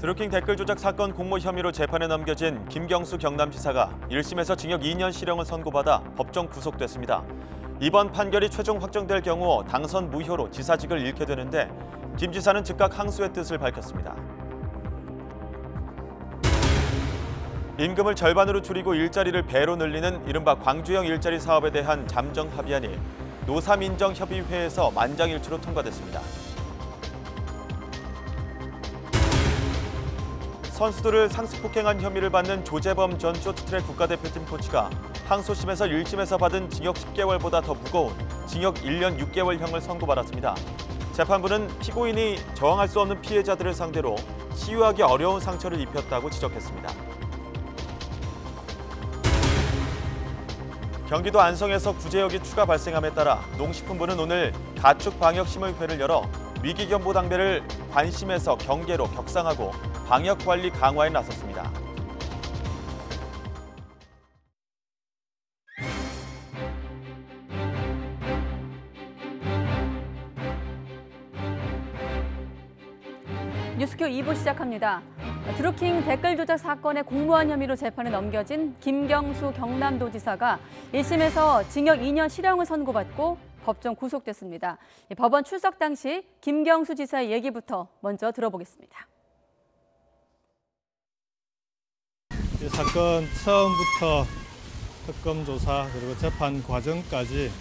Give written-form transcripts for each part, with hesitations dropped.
드루킹 댓글 조작 사건 공모 혐의로 재판에 넘겨진 김경수 경남지사가 1심에서 징역 2년 실형을 선고받아 법정 구속됐습니다. 이번 판결이 최종 확정될 경우 당선 무효로 지사직을 잃게 되는데 김 지사는 즉각 항소의 뜻을 밝혔습니다. 임금을 절반으로 줄이고 일자리를 배로 늘리는 이른바 광주형 일자리 사업에 대한 잠정 합의안이 노사민정협의회에서 만장일치로 통과됐습니다. 선수들을 상습폭행한 혐의를 받는 조재범 전 쇼트트랙 국가대표팀 코치가 항소심에서 1심에서 받은 징역 10개월보다 더 무거운 징역 1년 6개월형을 선고받았습니다. 재판부는 피고인이 저항할 수 없는 피해자들을 상대로 치유하기 어려운 상처를 입혔다고 지적했습니다. 경기도 안성에서 구제역이 추가 발생함에 따라 농식품부는 오늘 가축방역심의회를 열어 위기경보당배를 관심에서 경계로 격상하고 방역관리 강화에 나섰습니다. 뉴스큐 2부 시작합니다. 드루킹 댓글 조작 사건의 공무원 혐의로 재판에 넘겨진 김경수 경남도지사가 1심에서 징역 2년 실형을 선고받고 법정 구속됐습니다. 법원 출석 당시 김경수 지사의 얘기부터 먼저 들어보겠습니다. 이 사건 처음부터 특검 조사 그리고 재판 과정까지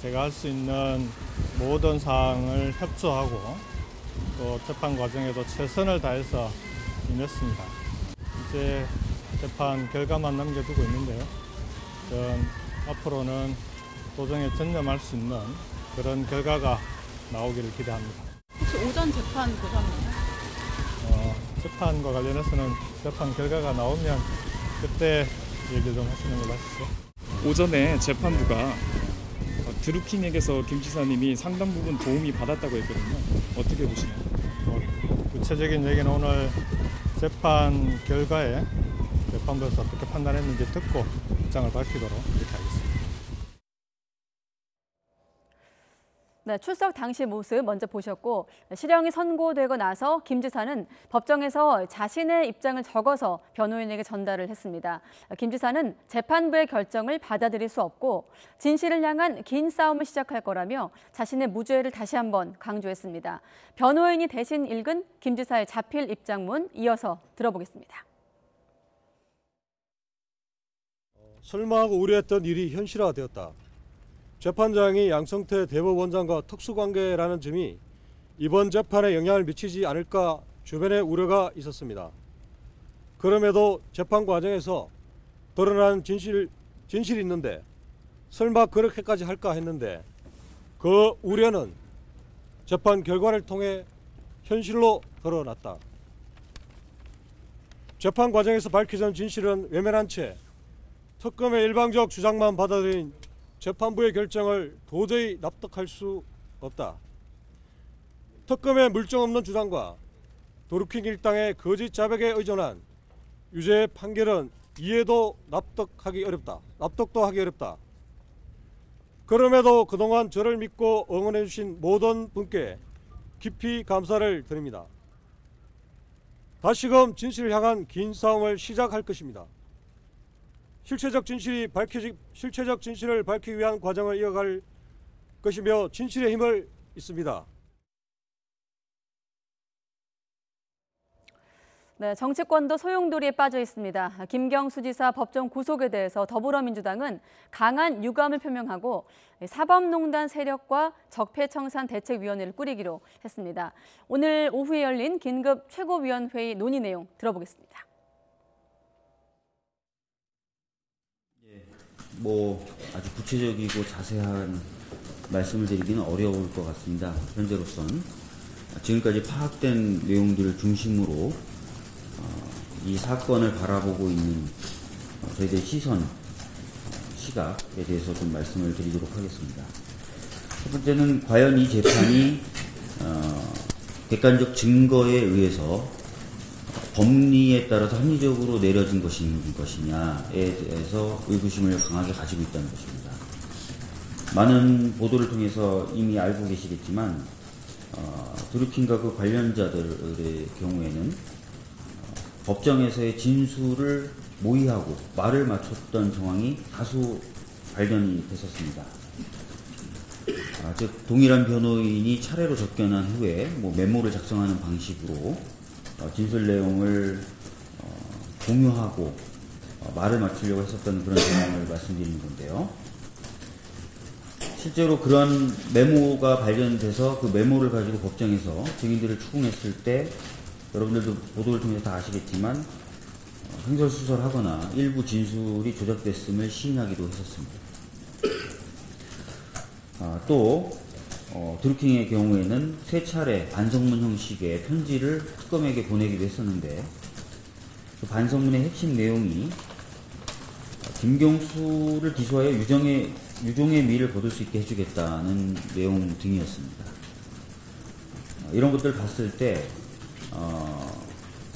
제가 할 수 있는 모든 사항을 협조하고 또 재판 과정에도 최선을 다해서 임했습니다. 이제 재판 결과만 남겨두고 있는데요. 전 앞으로는 도정에 전념할 수 있는 그런 결과가 나오기를 기대합니다. 혹시 오전 재판 보셨나요? 재판과 관련해서는 재판 결과가 나오면 그때 얘기 좀 하시는 걸로 하시죠. 오전에 재판부가 드루킹에게서 김 지사님이 상당 부분 도움이 받았다고 했거든요. 어떻게 보시나요? 구체적인 얘기는 오늘 재판 결과에 재판부에서 어떻게 판단했는지 듣고 입장을 밝히도록 이렇게 하겠습니다. 네, 출석 당시 모습 먼저 보셨고 실형이 선고되고 나서 김 지사는 법정에서 자신의 입장을 적어서 변호인에게 전달을 했습니다. 김 지사는 재판부의 결정을 받아들일 수 없고 진실을 향한 긴 싸움을 시작할 거라며 자신의 무죄를 다시 한번 강조했습니다. 변호인이 대신 읽은 김 지사의 자필 입장문 이어서 들어보겠습니다. 설마하고 우려했던 일이 현실화되었다. 재판장이 양성태 대법원장과 특수관계라는 점이 이번 재판에 영향을 미치지 않을까 주변에 우려가 있었습니다. 그럼에도 재판 과정에서 드러난 진실이 있는데 설마 그렇게까지 할까 했는데 그 우려는 재판 결과를 통해 현실로 드러났다. 재판 과정에서 밝혀진 진실은 외면한 채 특검의 일방적 주장만 받아들인 재판부의 결정을 도저히 납득할 수 없다. 특검의 물증 없는 주장과 드루킹 일당의 거짓 자백에 의존한 유죄 판결은 이해도 납득도 하기 어렵다. 그럼에도 그동안 저를 믿고 응원해 주신 모든 분께 깊이 감사를 드립니다. 다시금 진실을 향한 긴 싸움을 시작할 것입니다. 실체적 진실을 밝히기 위한 과정을 이어갈 것이며 진실의 힘을 있습니다. 네, 정치권도 소용돌이에 빠져 있습니다. 김경수 지사 법정 구속에 대해서 더불어민주당은 강한 유감을 표명하고 사법농단 세력과 적폐청산대책위원회를 꾸리기로 했습니다. 오늘 오후에 열린 긴급 최고위원회의 논의 내용 들어보겠습니다. 아주 구체적이고 자세한 말씀을 드리기는 어려울 것 같습니다. 현재로서는 지금까지 파악된 내용들을 중심으로 이 사건을 바라보고 있는 저희들의 시각에 대해서 좀 말씀을 드리도록 하겠습니다. 첫 번째는 과연 이 재판이 객관적 증거에 의해서 법리에 따라서 합리적으로 내려진 것이냐에 대해서 의구심을 강하게 가지고 있다는 것입니다. 많은 보도를 통해서 이미 알고 계시겠지만 드루킹과 그 관련자들의 경우에는 법정에서의 진술을 모의하고 말을 맞췄던 정황이 다수 발견이 됐었습니다. 즉 동일한 변호인이 차례로 접견한 후에 메모를 작성하는 방식으로 진술 내용을 공유하고 말을 맞추려고 했었던 그런 상황을 말씀드리는 건데요. 실제로 그런 메모가 발견돼서 그 메모를 가지고 법정에서 증인들을 추궁했을 때 여러분들도 보도를 통해서 다 아시겠지만 횡설수설하거나 일부 진술이 조작됐음을 시인하기도 했었습니다. 또 드루킹의 경우에는 3차례 반성문 형식의 편지를 특검에게 보내기도 했었는데 그 반성문의 핵심 내용이 김경수를 기소하여 유종의 미를 거둘 수 있게 해주겠다는 내용 등이었습니다. 이런 것들을 봤을 때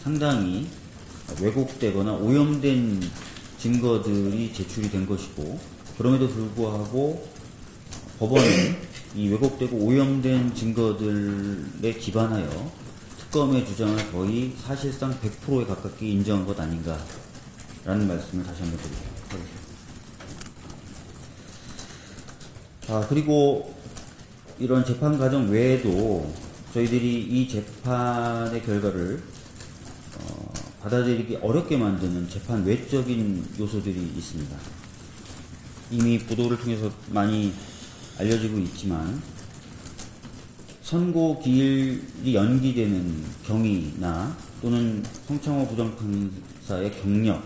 상당히 왜곡되거나 오염된 증거들이 제출이 된 것이고, 그럼에도 불구하고 법원은 이 왜곡되고 오염된 증거들에 기반하여 특검의 주장을 거의 사실상 100%에 가깝게 인정한 것 아닌가라는 말씀을 다시 한번 드리도록 하겠습니다. 그리고 이런 재판 과정 외에도 저희들이 이 재판의 결과를 받아들이기 어렵게 만드는 재판 외적인 요소들이 있습니다. 이미 보도를 통해서 많이 알려지고 있지만 선고 기일이 연기되는 경위나 또는 성창호 부장판사의 경력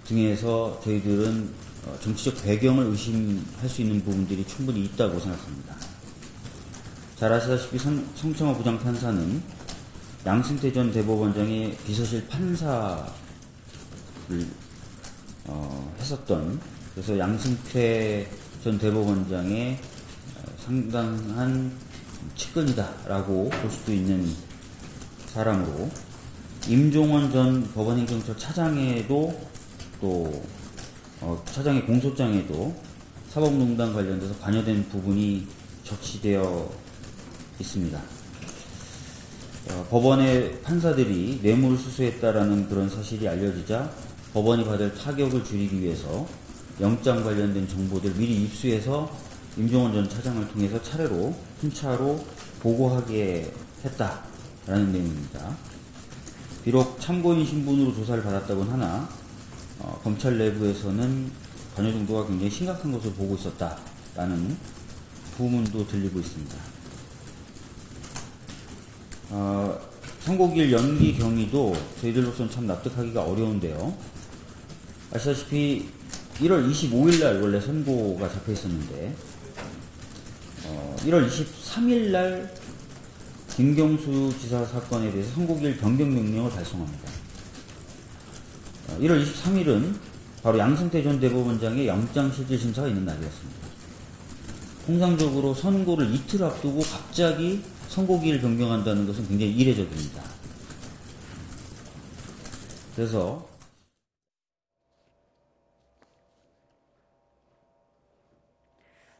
등에서 저희들은 정치적 배경을 의심할 수 있는 부분들이 충분히 있다고 생각합니다. 잘 아시다시피 성창호 부장판사는 양승태 전 대법원장의 비서실 판사를 했었던, 그래서 양승태 전 대법원장의 상당한 측근이다라고 볼 수도 있는 사람으로, 임종원 전 법원행정처 차장에도 또 차장의 공소장에도 사법농단 관련돼서 관여된 부분이 적시되어 있습니다. 법원의 판사들이 뇌물을 수수했다라는 그런 사실이 알려지자 법원이 받을 타격을 줄이기 위해서 영장 관련된 정보들 미리 입수해서 임종원 전 차장을 통해서 차례로 순차로 보고하게 했다라는 내용입니다. 비록 참고인 신분으로 조사를 받았다고는 하나 검찰 내부에서는 관여 정도가 굉장히 심각한 것으로 보고 있었다라는 후문도 들리고 있습니다. 선고기일 연기 경위도 저희들로서는 참 납득하기가 어려운데요. 아시다시피 1월 25일 날 원래 선고가 잡혀 있었는데 1월 23일 날 김경수 지사 사건에 대해서 선고기일 변경 명령을 발송합니다. 1월 23일은 바로 양승태 전 대법원장의 영장실질심사가 있는 날이었습니다. 통상적으로 선고를 이틀 앞두고 갑자기 선고기일을 변경한다는 것은 굉장히 이례적입니다. 그래서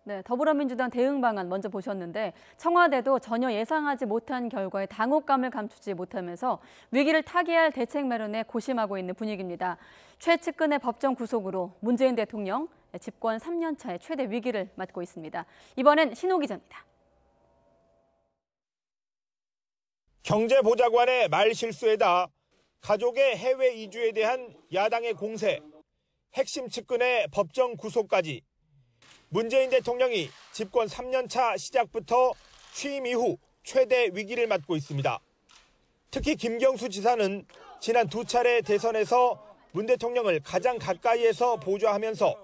네, 더불어민주당 대응 방안 먼저 보셨는데, 청와대도 전혀 예상하지 못한 결과에 당혹감을 감추지 못하면서 위기를 타개할 대책 마련에 고심하고 있는 분위기입니다. 최측근의 법정 구속으로 문재인 대통령 집권 3년 차의 최대 위기를 맞고 있습니다. 이번엔 신호 기자입니다. 경제보좌관의 말실수에다 가족의 해외 이주에 대한 야당의 공세, 핵심 측근의 법정 구속까지 문재인 대통령이 집권 3년차 시작부터 취임 이후 최대 위기를 맞고 있습니다. 특히 김경수 지사는 지난 2차례 대선에서 문 대통령을 가장 가까이에서 보좌하면서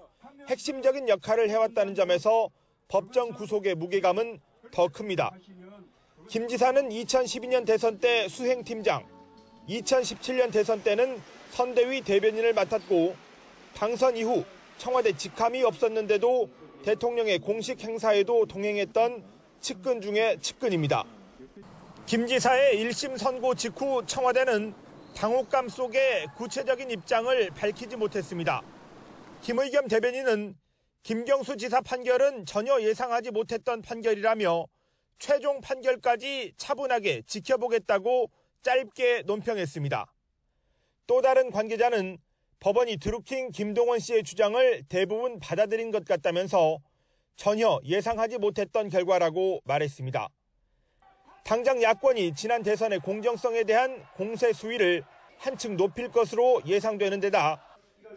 핵심적인 역할을 해왔다는 점에서 법정 구속의 무게감은 더 큽니다. 김 지사는 2012년 대선 때 수행팀장, 2017년 대선 때는 선대위 대변인을 맡았고 당선 이후 청와대 직함이 없었는데도 대통령의 공식 행사에도 동행했던 측근 중의 측근입니다. 김 지사의 1심 선고 직후 청와대는 당혹감 속에 구체적인 입장을 밝히지 못했습니다. 김의겸 대변인은 김경수 지사 판결은 전혀 예상하지 못했던 판결이라며 최종 판결까지 차분하게 지켜보겠다고 짧게 논평했습니다. 또 다른 관계자는 법원이 드루킹 김동원 씨의 주장을 대부분 받아들인 것 같다면서 전혀 예상하지 못했던 결과라고 말했습니다. 당장 야권이 지난 대선의 공정성에 대한 공세 수위를 한층 높일 것으로 예상되는 데다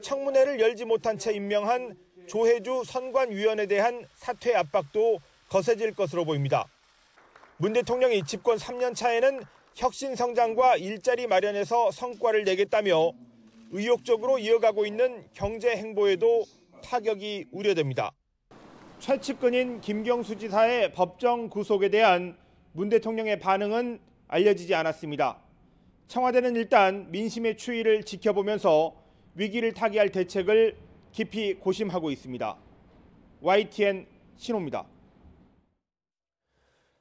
청문회를 열지 못한 채 임명한 조혜주 선관위원에 대한 사퇴 압박도 거세질 것으로 보입니다. 문 대통령이 집권 3년 차에는 혁신 성장과 일자리 마련에서 성과를 내겠다며 의욕적으로 이어가고 있는 경제 행보에도 타격이 우려됩니다. 최측근인 김경수 지사의 법정 구속에 대한 문 대통령의 반응은 알려지지 않았습니다. 청와대는 일단 민심의 추이를 지켜보면서 위기를 타개할 대책을 깊이 고심하고 있습니다. YTN 신호입니다.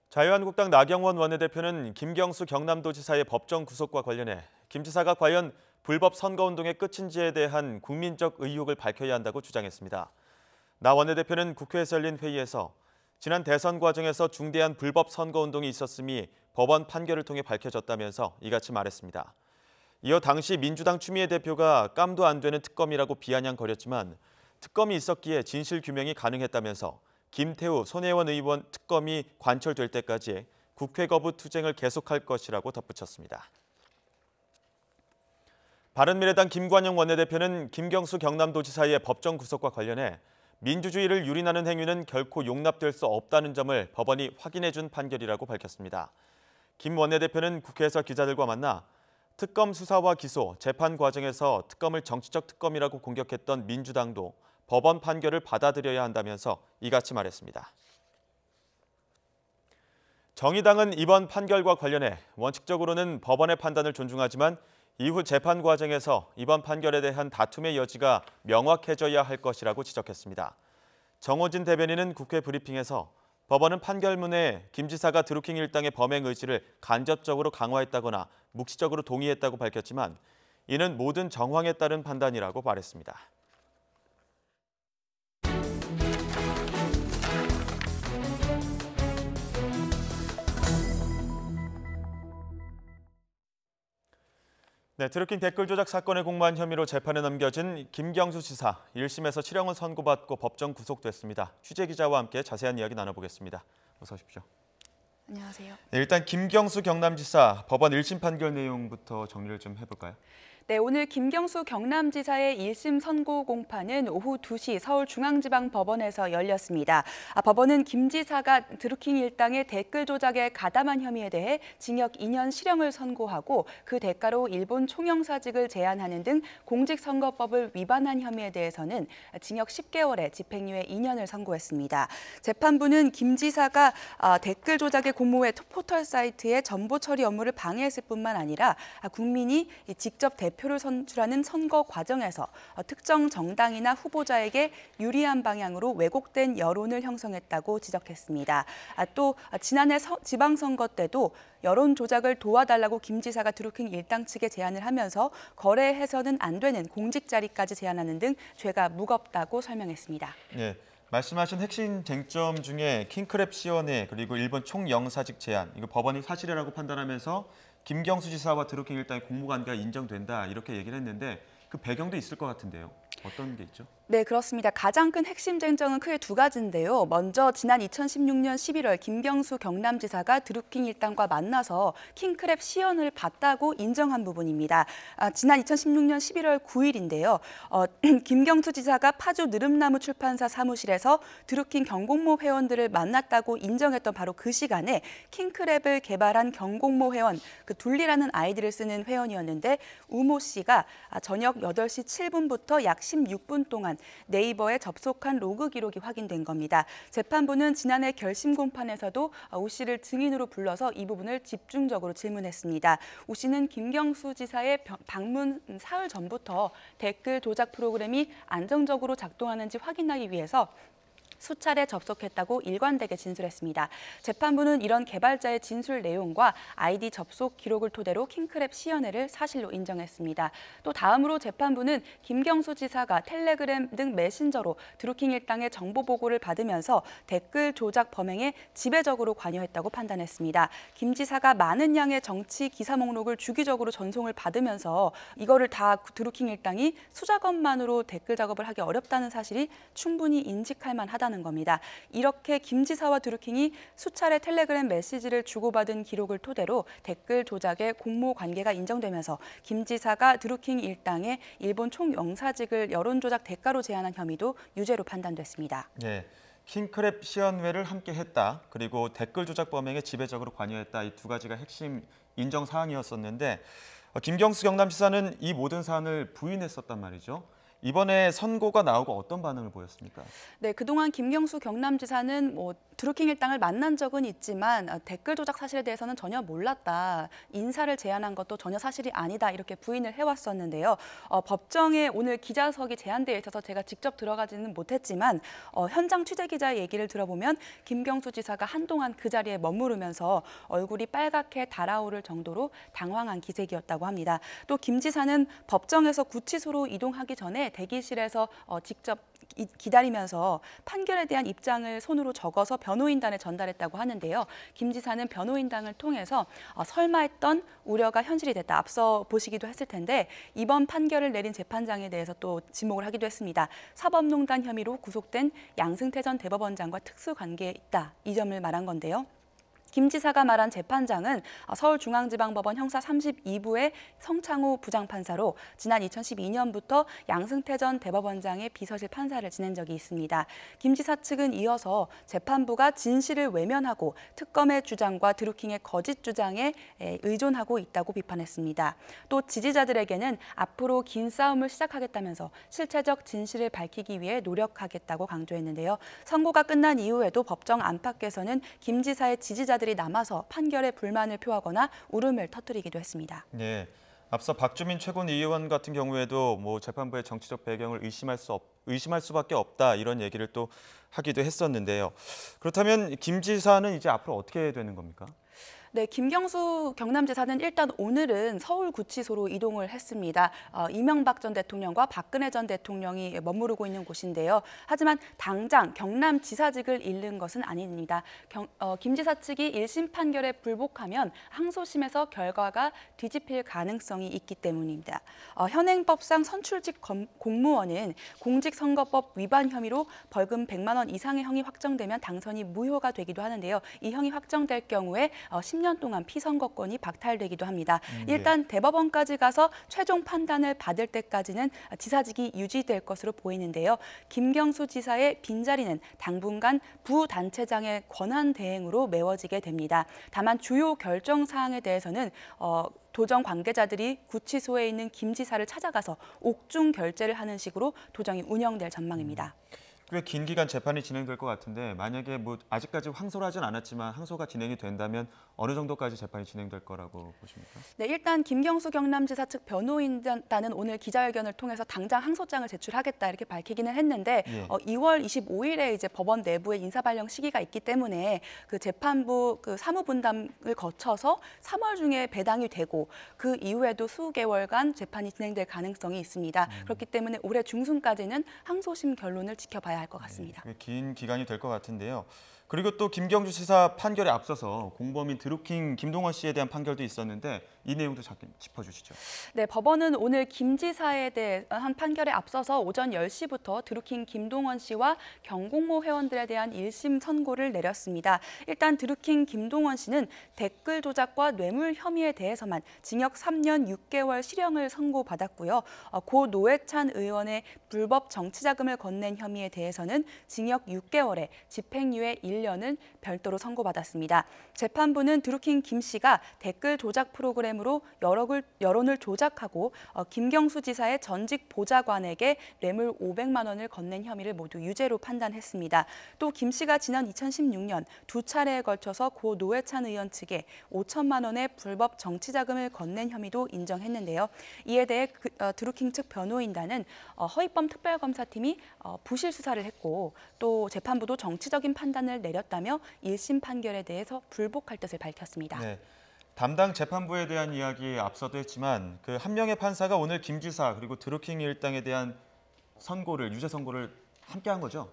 자유한국당 나경원 원내대표는 김경수 경남도지사의 법정 구속과 관련해 김 지사가 과연 불법 선거운동의 끝인지에 대한 국민적 의혹을 밝혀야 한다고 주장했습니다. 나 원내대표는 국회에서 열린 회의에서 지난 대선 과정에서 중대한 불법 선거운동이 있었음이 법원 판결을 통해 밝혀졌다면서 이같이 말했습니다. 이어 당시 민주당 추미애 대표가 깜도 안 되는 특검이라고 비아냥거렸지만 특검이 있었기에 진실 규명이 가능했다면서 김태우, 손혜원 의원 특검이 관철될 때까지 국회 거부 투쟁을 계속할 것이라고 덧붙였습니다. 바른미래당 김관영 원내대표는 김경수 경남도지사의 법정 구속과 관련해 민주주의를 유린하는 행위는 결코 용납될 수 없다는 점을 법원이 확인해 준 판결이라고 밝혔습니다. 김 원내대표는 국회에서 기자들과 만나 특검 수사와 기소, 재판 과정에서 특검을 정치적 특검이라고 공격했던 민주당도 법원 판결을 받아들여야 한다면서 이같이 말했습니다. 정의당은 이번 판결과 관련해 원칙적으로는 법원의 판단을 존중하지만 이후 재판 과정에서 이번 판결에 대한 다툼의 여지가 명확해져야 할 것이라고 지적했습니다. 정호진 대변인은 국회 브리핑에서 법원은 판결문에 김 지사가 드루킹 일당의 범행 의지를 간접적으로 강화했다거나 묵시적으로 동의했다고 밝혔지만 이는 모든 정황에 따른 판단이라고 말했습니다. 네, 드루킹 댓글 조작 사건에 공모한 혐의로 재판에 넘겨진 김경수 지사 1심에서 실형을 선고받고 법정 구속됐습니다. 취재 기자와 함께 자세한 이야기 나눠보겠습니다. 어서 오십시오. 안녕하세요. 네, 일단 김경수 경남지사 법원 1심 판결 내용부터 정리를 좀 해볼까요? 네, 오늘 김경수 경남지사의 1심 선고 공판은 오후 2시 서울중앙지방법원에서 열렸습니다. 법원은 김 지사가 드루킹 일당의 댓글 조작에 가담한 혐의에 대해 징역 2년 실형을 선고하고 그 대가로 일본 총영사직을 제한하는 등 공직선거법을 위반한 혐의에 대해서는 징역 10개월에 집행유예 2년을 선고했습니다. 재판부는 김 지사가 댓글 조작에 공모해 포털 사이트의 정보 처리 업무를 방해했을 뿐만 아니라 국민이 직접 대표를 선출하는 선거 과정에서 특정 정당이나 후보자에게 유리한 방향으로 왜곡된 여론을 형성했다고 지적했습니다. 또 지난해 지방선거 때도 여론 조작을 도와달라고 김 지사가 드루킹 일당 측에 제안을 하면서 거래해서는 안 되는 공직 자리까지 제안하는 등 죄가 무겁다고 설명했습니다. 네, 말씀하신 핵심 쟁점 중에 킹크랩 시연회 그리고 일본 총영사직 제한 이거 법원이 사실이라고 판단하면서 김경수 지사와 드루킹 일당의 공모관계가 인정된다 이렇게 얘기를 했는데 그 배경도 있을 것 같은데요. 어떤 게 있죠? 네, 그렇습니다. 가장 큰 핵심 쟁점은 크게 두 가지인데요. 먼저 지난 2016년 11월 김경수 경남지사가 드루킹 일당과 만나서 킹크랩 시연을 봤다고 인정한 부분입니다. 지난 2016년 11월 9일인데요. 김경수 지사가 파주 느릅나무 출판사 사무실에서 드루킹 경공모 회원들을 만났다고 인정했던 바로 그 시간에 킹크랩을 개발한 경공모 회원, 그 둘리라는 아이디를 쓰는 회원이었는데 우모 씨가 저녁 8시 7분부터 약 16분 동안 네이버에 접속한 로그 기록이 확인된 겁니다. 재판부는 지난해 결심 공판에서도 우 씨를 증인으로 불러서 이 부분을 집중적으로 질문했습니다. 우 씨는 김경수 지사의 방문 사흘 전부터 댓글 조작 프로그램이 안정적으로 작동하는지 확인하기 위해서 수차례 접속했다고 일관되게 진술했습니다. 재판부는 이런 개발자의 진술 내용과 아이디 접속 기록을 토대로 킹크랩 시연회를 사실로 인정했습니다. 또 다음으로 재판부는 김경수 지사가 텔레그램 등 메신저로 드루킹 일당의 정보 보고를 받으면서 댓글 조작 범행에 지배적으로 관여했다고 판단했습니다. 김 지사가 많은 양의 정치 기사 목록을 주기적으로 전송을 받으면서 이거를 다 드루킹 일당이 수작업만으로 댓글 작업을 하기 어렵다는 사실이 충분히 인식할 만하다는 겁니다. 이렇게 김 지사와 드루킹이 수차례 텔레그램 메시지를 주고받은 기록을 토대로 댓글 조작의 공모 관계가 인정되면서 김 지사가 드루킹 일당의 일본 총영사직을 여론조작 대가로 제안한 혐의도 유죄로 판단됐습니다. 네. 킹크랩 시연회를 함께 했다. 그리고 댓글 조작 범행에 지배적으로 관여했다. 이 두 가지가 핵심 인정 사항이었었는데 김경수 경남지사는 이 모든 사안을 부인했었단 말이죠. 이번에 선고가 나오고 어떤 반응을 보였습니까? 네, 그동안 김경수 경남지사는 드루킹 일당을 만난 적은 있지만 댓글 조작 사실에 대해서는 전혀 몰랐다. 인사를 제안한 것도 전혀 사실이 아니다. 이렇게 부인을 해왔었는데요. 법정에 오늘 기자석이 제한되어 있어서 제가 직접 들어가지는 못했지만 현장 취재 기자의 얘기를 들어보면 김경수 지사가 한동안 그 자리에 머무르면서 얼굴이 빨갛게 달아오를 정도로 당황한 기색이었다고 합니다. 또 김 지사는 법정에서 구치소로 이동하기 전에 대기실에서 직접 기다리면서 판결에 대한 입장을 손으로 적어서 변호인단에 전달했다고 하는데요. 김 지사는 변호인단을 통해서 설마 했던 우려가 현실이 됐다. 앞서 보시기도 했을 텐데 이번 판결을 내린 재판장에 대해서 또 지목을 하기도 했습니다. 사법농단 혐의로 구속된 양승태 전 대법원장과 특수관계에 있다. 이 점을 말한 건데요. 김 지사가 말한 재판장은 서울중앙지방법원 형사 32부의 성창호 부장판사로 지난 2012년부터 양승태 전 대법원장의 비서실 판사를 지낸 적이 있습니다. 김 지사 측은 이어서 재판부가 진실을 외면하고 특검의 주장과 드루킹의 거짓 주장에 의존하고 있다고 비판했습니다. 또 지지자들에게는 앞으로 긴 싸움을 시작하겠다면서 실체적 진실을 밝히기 위해 노력하겠다고 강조했는데요. 선고가 끝난 이후에도 법정 안팎에서는 김 지사의 지지자들이 남아서 판결에 불만을 표하거나 울음을 터뜨리기도 했습니다. 네, 앞서 박주민 최고위원 같은 경우에도 재판부의 정치적 배경을 의심할 수밖에 없다 이런 얘기를 또 하기도 했었는데요. 그렇다면 김 지사는 이제 앞으로 어떻게 되는 겁니까? 네, 김경수 경남지사는 일단 오늘은 서울구치소로 이동을 했습니다. 이명박 전 대통령과 박근혜 전 대통령이 머무르고 있는 곳인데요. 하지만 당장 경남지사직을 잃는 것은 아닙니다. 김 지사 측이 1심 판결에 불복하면 항소심에서 결과가 뒤집힐 가능성이 있기 때문입니다. 현행법상 선출직 공무원은 공직선거법 위반 혐의로 벌금 100만 원 이상의 형이 확정되면 당선이 무효가 되기도 하는데요. 이 형이 확정될 경우에 10년 동안 피선거권이 박탈되기도 합니다. 일단 대법원까지 가서 최종 판단을 받을 때까지는 지사직이 유지될 것으로 보이는데요. 김경수 지사의 빈자리는 당분간 부단체장의 권한 대행으로 메워지게 됩니다. 다만 주요 결정 사항에 대해서는 도정 관계자들이 구치소에 있는 김 지사를 찾아가서 옥중 결재를 하는 식으로 도정이 운영될 전망입니다. 꽤 긴 기간 재판이 진행될 것 같은데 만약에 아직까지 항소를 하진 않았지만 항소가 진행이 된다면 어느 정도까지 재판이 진행될 거라고 보십니까? 네, 일단 김경수 경남지사 측 변호인단은 오늘 기자회견을 통해서 당장 항소장을 제출하겠다 이렇게 밝히기는 했는데 2월 25일에 이제 법원 내부에 인사 발령 시기가 있기 때문에 그 재판부 그 사무분담을 거쳐서 3월 중에 배당이 되고 그 이후에도 수개월간 재판이 진행될 가능성이 있습니다. 그렇기 때문에 올해 중순까지는 항소심 결론을 지켜봐야 할 것 같습니다. 네, 긴 기간이 될 것 같은데요. 그리고 또 김경수 지사 판결에 앞서서 공범인 드루킹 김동원 씨에 대한 판결도 있었는데 이 내용도 잠깐 짚어주시죠. 네, 법원은 오늘 김 지사에 대한 판결에 앞서서 오전 10시부터 드루킹 김동원 씨와 경공모 회원들에 대한 1심 선고를 내렸습니다. 일단 드루킹 김동원 씨는 댓글 조작과 뇌물 혐의에 대해서만 징역 3년 6개월 실형을 선고받았고요. 고 노회찬 의원의 불법 정치자금을 건넨 혐의에 대해서는 징역 6개월에 집행유예 1년 1년은 별도로 선고받았습니다. 재판부는 드루킹 김 씨가 댓글 조작 프로그램으로 여론을 조작하고 김경수 지사의 전직 보좌관에게 뇌물 500만 원을 건넨 혐의를 모두 유죄로 판단했습니다. 또 김 씨가 지난 2016년 두 차례에 걸쳐서 고 노회찬 의원 측에 5천만 원의 불법 정치 자금을 건넨 혐의도 인정했는데요. 이에 대해 드루킹 측 변호인단은 허위범 특별검사팀이 부실 수사를 했고 또 재판부도 정치적인 판단을 내렸다며 1심 판결에 대해서 불복할 뜻을 밝혔습니다. 네, 담당 재판부에 대한 이야기 앞서도 했지만 그 한 명의 판사가 오늘 김 지사 그리고 드루킹 일당에 대한 유죄 선고를 함께한 거죠?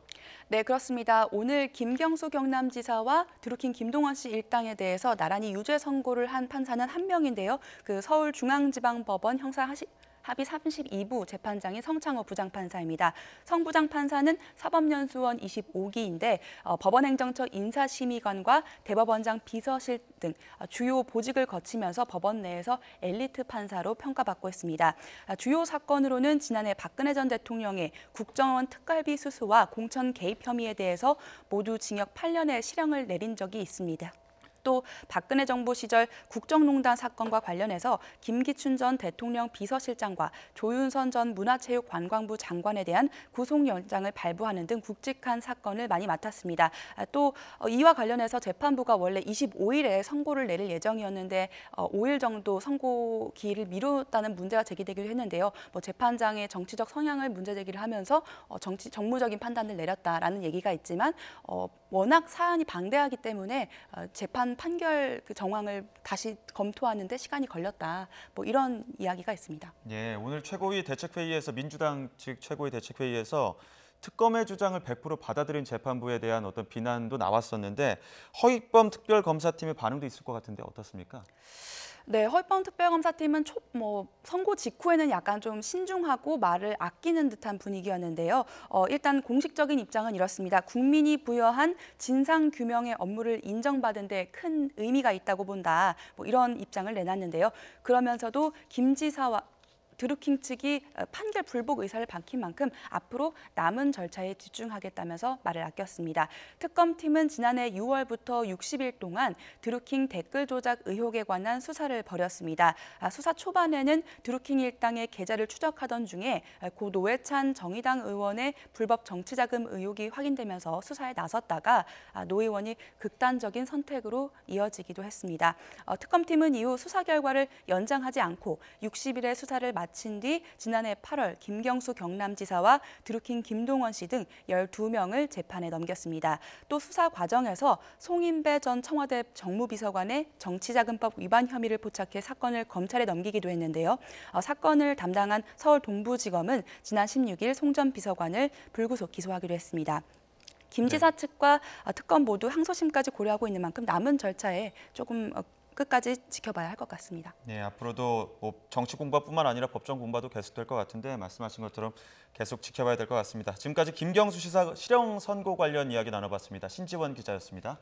네, 그렇습니다. 오늘 김경수 경남지사와 드루킹 김동원 씨 일당에 대해서 나란히 유죄 선고를 한 판사는 한 명인데요. 그 서울중앙지방법원 형사합의 32부 재판장인 성창호 부장판사입니다. 성 부장판사는 사법연수원 25기인데 법원행정처 인사심의관과 대법원장 비서실 등 주요 보직을 거치면서 법원 내에서 엘리트 판사로 평가받고 있습니다. 주요 사건으로는 지난해 박근혜 전 대통령의 국정원 특갈비 수수와 공천 개입 혐의에 대해서 모두 징역 8년의 실형을 내린 적이 있습니다. 또 박근혜 정부 시절 국정농단 사건과 관련해서 김기춘 전 대통령 비서실장과 조윤선 전 문화체육관광부 장관에 대한 구속영장을 발부하는 등 굵직한 사건을 많이 맡았습니다. 또 이와 관련해서 재판부가 원래 25일에 선고를 내릴 예정이었는데 5일 정도 선고 기일을 미뤘다는 문제가 제기되기도 했는데요. 재판장의 정치적 성향을 문제제기를 하면서 정무적인 판단을 내렸다라는 얘기가 있지만 워낙 사안이 방대하기 때문에 재판 판결 그 정황을 다시 검토하는 데 시간이 걸렸다. 이런 이야기가 있습니다. 예, 오늘 최고위 대책회의에서 민주당 측 최고위 대책회의에서 특검의 주장을 100% 받아들인 재판부에 대한 어떤 비난도 나왔었는데 허위범 특별검사팀의 반응도 있을 것 같은데 어떻습니까? 네, 허위범 특별검사팀은 선고 직후에는 약간 좀 신중하고 말을 아끼는 듯한 분위기였는데요. 일단 공식적인 입장은 이렇습니다. 국민이 부여한 진상규명의 업무를 인정받은 데 큰 의미가 있다고 본다. 이런 입장을 내놨는데요. 그러면서도 김 지사와 드루킹 측이 판결 불복 의사를 밝힌 만큼 앞으로 남은 절차에 집중하겠다면서 말을 아꼈습니다. 특검팀은 지난해 6월부터 60일 동안 드루킹 댓글 조작 의혹에 관한 수사를 벌였습니다. 수사 초반에는 드루킹 일당의 계좌를 추적하던 중에 고 노회찬 정의당 의원의 불법 정치자금 의혹이 확인되면서 수사에 나섰다가 노 의원이 극단적인 선택으로 이어지기도 했습니다. 특검팀은 이후 수사 결과를 연장하지 않고 60일의 수사를 마친 뒤 지난해 8월 김경수 경남지사와 드루킹 김동원 씨 등 12명을 재판에 넘겼습니다. 또 수사 과정에서 송인배 전 청와대 정무비서관의 정치자금법 위반 혐의를 포착해 사건을 검찰에 넘기기도 했는데요. 사건을 담당한 서울 동부지검은 지난 16일 송 전 비서관을 불구속 기소하기로 했습니다. 김 지사 측과 특검 모두 항소심까지 고려하고 있는 만큼 남은 절차에 조금 끝까지 지켜봐야 할 것 같습니다. 네, 앞으로도 정치 공부뿐만 아니라 법정 공부도 계속될 것 같은데 말씀하신 것처럼 계속 지켜봐야 될 것 같습니다. 지금까지 김경수 지사 실형 선고 관련 이야기 나눠봤습니다. 신지원 기자였습니다.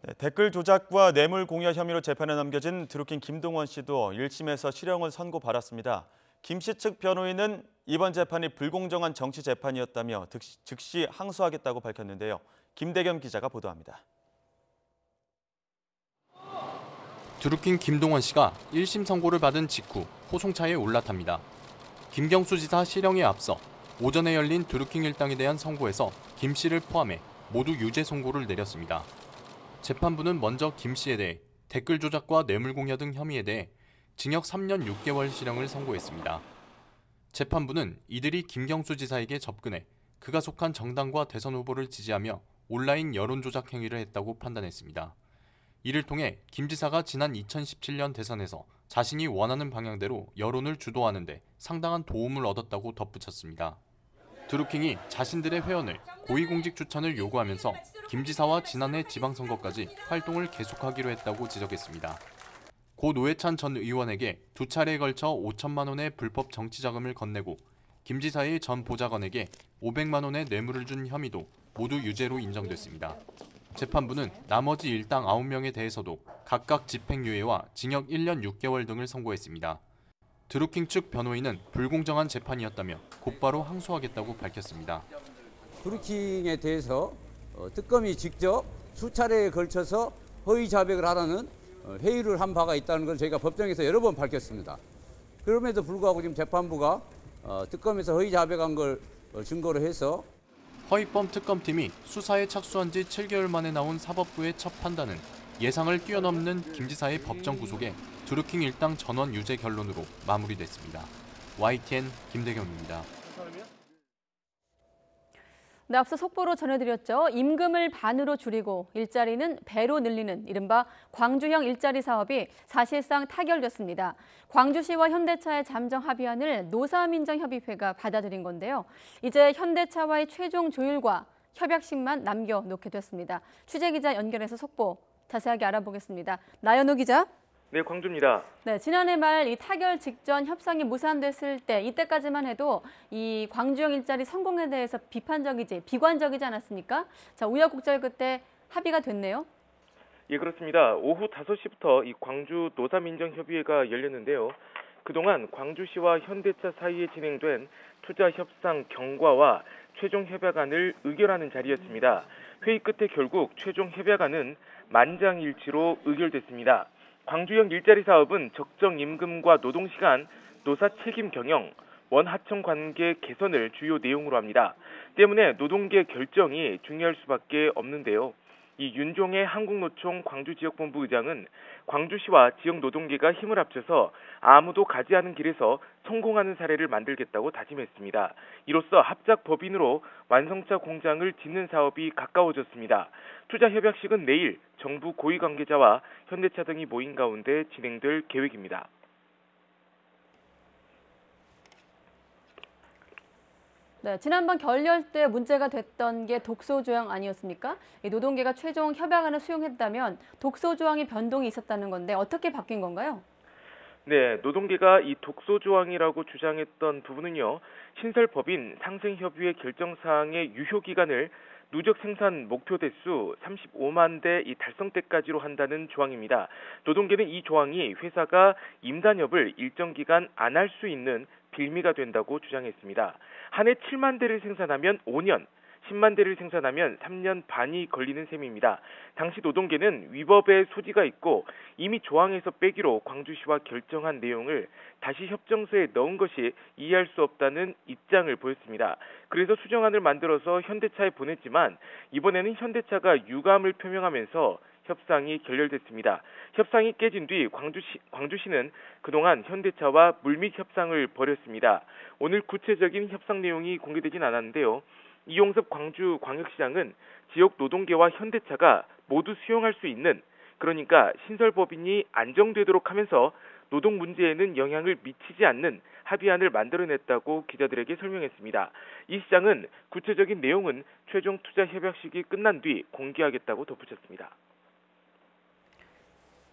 네, 댓글 조작과 뇌물 공여 혐의로 재판에 넘겨진 드루킹 김동원 씨도 1심에서 실형을 선고받았습니다. 김 씨 측 변호인은 이번 재판이 불공정한 정치 재판이었다며 즉시 항소하겠다고 밝혔는데요. 김대겸 기자가 보도합니다. 드루킹 김동원 씨가 1심 선고를 받은 직후 호송차에 올라탑니다. 김경수 지사 실형에 앞서 오전에 열린 드루킹 일당에 대한 선고에서 김 씨를 포함해 모두 유죄 선고를 내렸습니다. 재판부는 먼저 김 씨에 대해 댓글 조작과 뇌물 공여 등 혐의에 대해 징역 3년 6개월 실형을 선고했습니다. 재판부는 이들이 김경수 지사에게 접근해 그가 속한 정당과 대선 후보를 지지하며 온라인 여론 조작 행위를 했다고 판단했습니다. 이를 통해 김 지사가 지난 2017년 대선에서 자신이 원하는 방향대로 여론을 주도하는 데 상당한 도움을 얻었다고 덧붙였습니다. 드루킹이 자신들의 회원을 고위공직 추천을 요구하면서 김 지사와 지난해 지방선거까지 활동을 계속하기로 했다고 지적했습니다. 고 노회찬 전 의원에게 두 차례에 걸쳐 5천만 원의 불법 정치자금을 건네고 김 지사의 전 보좌관에게 500만 원의 뇌물을 준 혐의도 모두 유죄로 인정됐습니다. 재판부는 나머지 일당 9명에 대해서도 각각 집행유예와 징역 1년 6개월 등을 선고했습니다. 드루킹 측 변호인은 불공정한 재판이었다며 곧바로 항소하겠다고 밝혔습니다. 드루킹에 대해서 특검이 직접 수차례에 걸쳐서 허위 자백을 하라는 회의를 한 바가 있다는 걸 저희가 법정에서 여러 번 밝혔습니다. 그럼에도 불구하고 지금 재판부가 특검에서 허위 자백한 걸 증거로 해서 허위범 특검팀이 수사에 착수한 지 7개월 만에 나온 사법부의 첫 판단은 예상을 뛰어넘는 김 지사의 법정 구속에 드루킹 일당 전원 유죄 결론으로 마무리됐습니다. YTN 김대경입니다. 네, 앞서 속보로 전해드렸죠. 임금을 반으로 줄이고 일자리는 배로 늘리는 이른바 광주형 일자리 사업이 사실상 타결됐습니다. 광주시와 현대차의 잠정 합의안을 노사민정협의회가 받아들인 건데요. 이제 현대차와의 최종 조율과 협약식만 남겨놓게 됐습니다. 취재기자 연결해서 속보 자세하게 알아보겠습니다. 나연우 기자. 네, 광주입니다. 네, 지난해 말 이 타결 직전 협상이 무산됐을 때 이때까지만 해도 이 광주형 일자리 성공에 대해서 비관적이지 않았습니까? 자, 우여곡절 끝에 합의가 됐네요. 예, 그렇습니다. 오후 5시부터 이 광주 노사민정협의회가 열렸는데요. 그동안 광주시와 현대차 사이에 진행된 투자 협상 경과와 최종 협약안을 의결하는 자리였습니다. 회의 끝에 결국 최종 협약안은 만장일치로 의결됐습니다. 광주형 일자리 사업은 적정 임금과 노동시간, 노사 책임 경영, 원하청 관계 개선을 주요 내용으로 합니다. 때문에 노동계 결정이 중요할 수밖에 없는데요. 이 윤종혜 한국노총 광주지역본부 의장은 광주시와 지역 노동계가 힘을 합쳐서 아무도 가지 않은 길에서 성공하는 사례를 만들겠다고 다짐했습니다. 이로써 합작 법인으로 완성차 공장을 짓는 사업이 가까워졌습니다. 투자 협약식은 내일 정부 고위 관계자와 현대차 등이 모인 가운데 진행될 계획입니다. 네, 지난번 결렬 때 문제가 됐던 게 독소 조항 아니었습니까? 이 노동계가 최종 협약안을 수용했다면 독소 조항의 변동이 있었다는 건데 어떻게 바뀐 건가요? 네, 노동계가 이 독소 조항이라고 주장했던 부분은요. 신설법인 상생협의회 결정사항의 유효기간을 누적 생산 목표 대수 35만 대 이 달성 때까지로 한다는 조항입니다. 노동계는 이 조항이 회사가 임단협을 일정 기간 안 할 수 있는 빌미가 된다고 주장했습니다. 한 해 7만 대를 생산하면 5년, 10만 대를 생산하면 3년 반이 걸리는 셈입니다. 당시 노동계는 위법의 소지가 있고 이미 조항에서 빼기로 광주시와 결정한 내용을 다시 협정서에 넣은 것이 이해할 수 없다는 입장을 보였습니다. 그래서 수정안을 만들어서 현대차에 보냈지만 이번에는 현대차가 유감을 표명하면서 협상이 결렬됐습니다. 협상이 깨진 뒤 광주시는 그동안 현대차와 물밑 협상을 벌였습니다. 오늘 구체적인 협상 내용이 공개되진 않았는데요. 이용섭 광주광역시장은 지역 노동계와 현대차가 모두 수용할 수 있는, 그러니까 신설법인이 안정되도록 하면서 노동 문제에는 영향을 미치지 않는 합의안을 만들어냈다고 기자들에게 설명했습니다. 이 시장은 구체적인 내용은 최종 투자 협약식이 끝난 뒤 공개하겠다고 덧붙였습니다.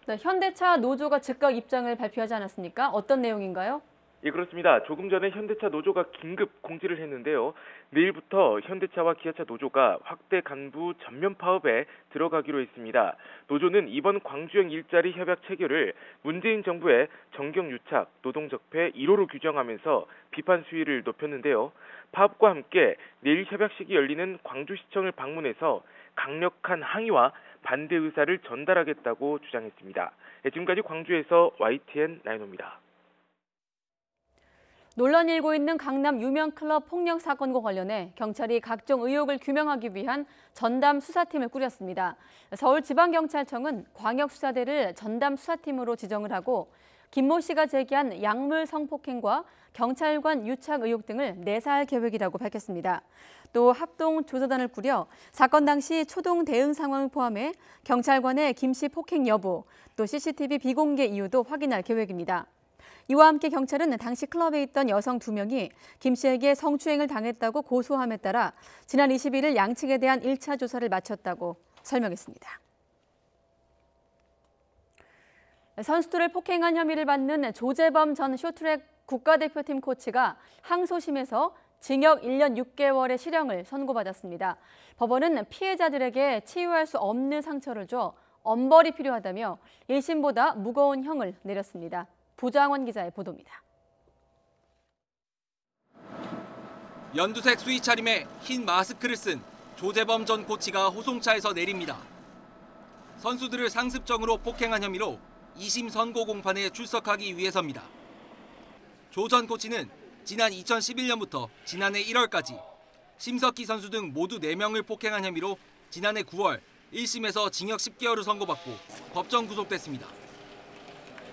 네, 현대차 노조가 즉각 입장을 발표하지 않았습니까? 어떤 내용인가요? 예, 그렇습니다. 조금 전에 현대차 노조가 긴급 공지를 했는데요. 내일부터 현대차와 기아차 노조가 확대 간부 전면 파업에 들어가기로 했습니다. 노조는 이번 광주형 일자리 협약 체결을 문재인 정부의 정경유착, 노동적폐 1호로 규정하면서 비판 수위를 높였는데요. 파업과 함께 내일 협약식이 열리는 광주시청을 방문해서 강력한 항의와 반대 의사를 전달하겠다고 주장했습니다. 네, 지금까지 광주에서 YTN 나인호입니다. 논란이 일고 있는 강남 유명 클럽 폭력 사건과 관련해 경찰이 각종 의혹을 규명하기 위한 전담 수사팀을 꾸렸습니다. 서울지방경찰청은 광역수사대를 전담 수사팀으로 지정을 하고 김모 씨가 제기한 약물 성폭행과 경찰관 유착 의혹 등을 내사할 계획이라고 밝혔습니다. 또 합동조사단을 꾸려 사건 당시 초동 대응 상황을 포함해 경찰관의 김 씨 폭행 여부, 또 CCTV 비공개 이유도 확인할 계획입니다. 이와 함께 경찰은 당시 클럽에 있던 여성 2명이 김 씨에게 성추행을 당했다고 고소함에 따라 지난 21일 양측에 대한 1차 조사를 마쳤다고 설명했습니다. 선수들을 폭행한 혐의를 받는 조재범 전 쇼트트랙 국가대표팀 코치가 항소심에서 징역 1년 6개월의 실형을 선고받았습니다. 법원은 피해자들에게 치유할 수 없는 상처를 줘 엄벌이 필요하다며 1심보다 무거운 형을 내렸습니다. 부장원 기자의 보도입니다. 연두색 수의 차림에 흰 마스크를 쓴 조재범 전 코치가 호송차에서 내립니다. 선수들을 상습적으로 폭행한 혐의로 2심 선고 공판에 출석하기 위해서입니다. 조 전 코치는 지난 2011년부터 지난해 1월까지 심석희 선수 등 모두 4명을 폭행한 혐의로 지난해 9월 1심에서 징역 10개월을 선고받고 법정 구속됐습니다.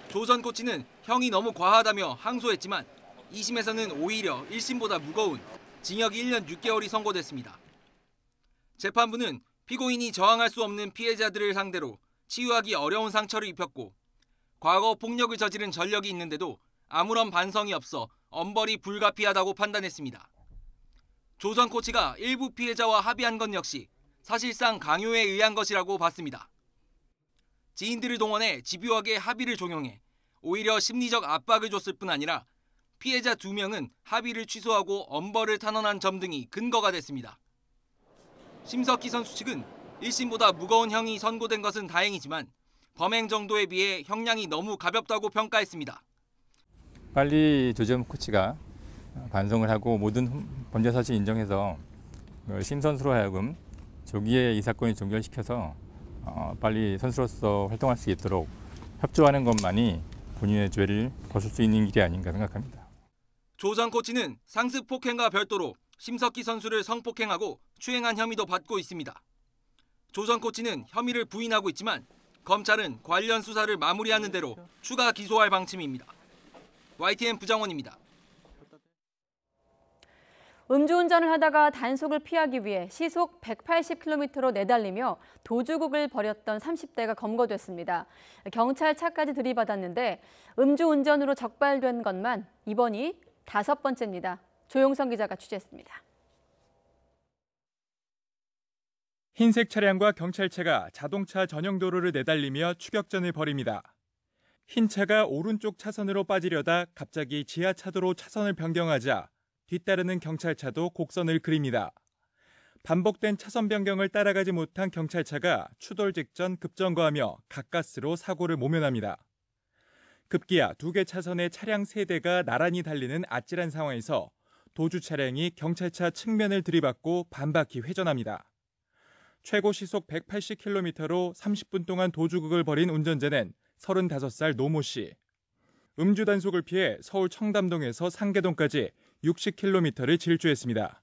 조 전 코치는 형이 너무 과하다며 항소했지만 2심에서는 오히려 1심보다 무거운 징역 1년 6개월이 선고됐습니다. 재판부는 피고인이 저항할 수 없는 피해자들을 상대로 치유하기 어려운 상처를 입혔고 과거 폭력을 저지른 전력이 있는데도 아무런 반성이 없어 엄벌이 불가피하다고 판단했습니다. 조 전 코치가 일부 피해자와 합의한 건 역시 사실상 강요에 의한 것이라고 봤습니다. 지인들을 동원해 집요하게 합의를 종용해 오히려 심리적 압박을 줬을 뿐 아니라 피해자 2명은 합의를 취소하고 엄벌을 탄원한 점 등이 근거가 됐습니다. 심석희 선수 측은 1심보다 무거운 형이 선고된 것은 다행이지만 범행 정도에 비해 형량이 너무 가볍다고 평가했습니다. 빨리 조재범 코치가 반성을 하고 모든 범죄 사실 인정해서 심 선수로 하여금 조기에 이 사건을 종결시켜서 빨리 선수로서 활동할 수 있도록 협조하는 것만이 본인의 죄를 벗을 수 있는 길이 아닌가 생각합니다. 조 전 코치는 상습 폭행과 별도로 심석희 선수를 성폭행하고 추행한 혐의도 받고 있습니다. 조 전 코치는 혐의를 부인하고 있지만 검찰은 관련 수사를 마무리하는 대로 추가 기소할 방침입니다. YTN 부장원입니다. 음주운전을 하다가 단속을 피하기 위해 시속 180km로 내달리며 도주국을 벌였던 30대가 검거됐습니다. 경찰차까지 들이받았는데 음주운전으로 적발된 것만 이번이 5번째입니다. 조용성 기자가 취재했습니다. 흰색 차량과 경찰차가 자동차 전용 도로를 내달리며 추격전을 벌입니다. 흰 차가 오른쪽 차선으로 빠지려다 갑자기 지하차도로 차선을 변경하자 뒤따르는 경찰차도 곡선을 그립니다. 반복된 차선 변경을 따라가지 못한 경찰차가 추돌 직전 급정거하며 가까스로 사고를 모면합니다. 급기야 2개 차선의 차량 3대가 나란히 달리는 아찔한 상황에서 도주 차량이 경찰차 측면을 들이받고 반바퀴 회전합니다. 최고 시속 180km로 30분 동안 도주극을 벌인 운전자는 35살 노모 씨. 음주 단속을 피해 서울 청담동에서 상계동까지 60km를 질주했습니다.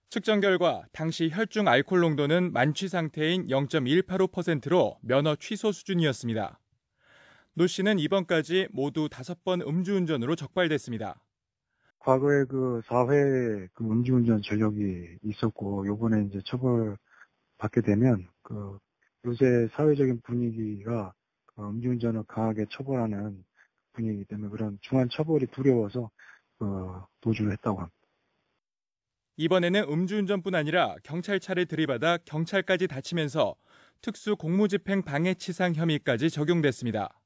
측정 결과 당시 혈중 알코올 농도는 만취 상태인 0.185%로 면허 취소 수준이었습니다. 노 씨는 이번까지 모두 5번 음주운전으로 적발됐습니다. 과거에 4회 음주운전 전력이 있었고 요번에 이제 처벌 받게 되면 요새 사회적인 분위기가 음주운전을 강하게 처벌하는 분위기이기 때문에 그런 중한 처벌이 두려워서 도주를 했다고 합니다. 이번에는 음주운전뿐 아니라 경찰차를 들이받아 경찰까지 다치면서 특수 공무집행 방해치상 혐의까지 적용됐습니다.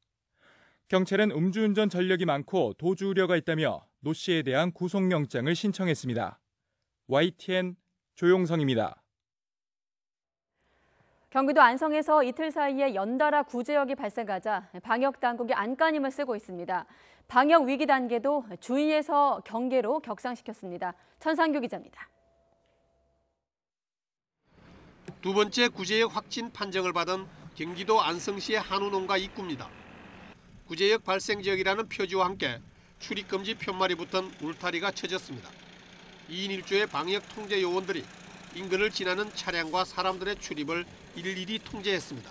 경찰은 음주운전 전력이 많고 도주 우려가 있다며 노 씨에 대한 구속영장을 신청했습니다. YTN 조용성입니다. 경기도 안성에서 이틀 사이에 연달아 구제역이 발생하자 방역당국이 안간힘을 쓰고 있습니다. 방역 위기 단계도 주의에서 경계로 격상시켰습니다. 천상규 기자입니다. 두 번째 구제역 확진 판정을 받은 경기도 안성시의 한우 농가 입구입니다. 구제역 발생 지역이라는 표지와 함께 출입금지 편말이 붙은 울타리가 쳐졌습니다. 2인 1조의 방역 통제 요원들이 인근을 지나는 차량과 사람들의 출입을 일일이 통제했습니다.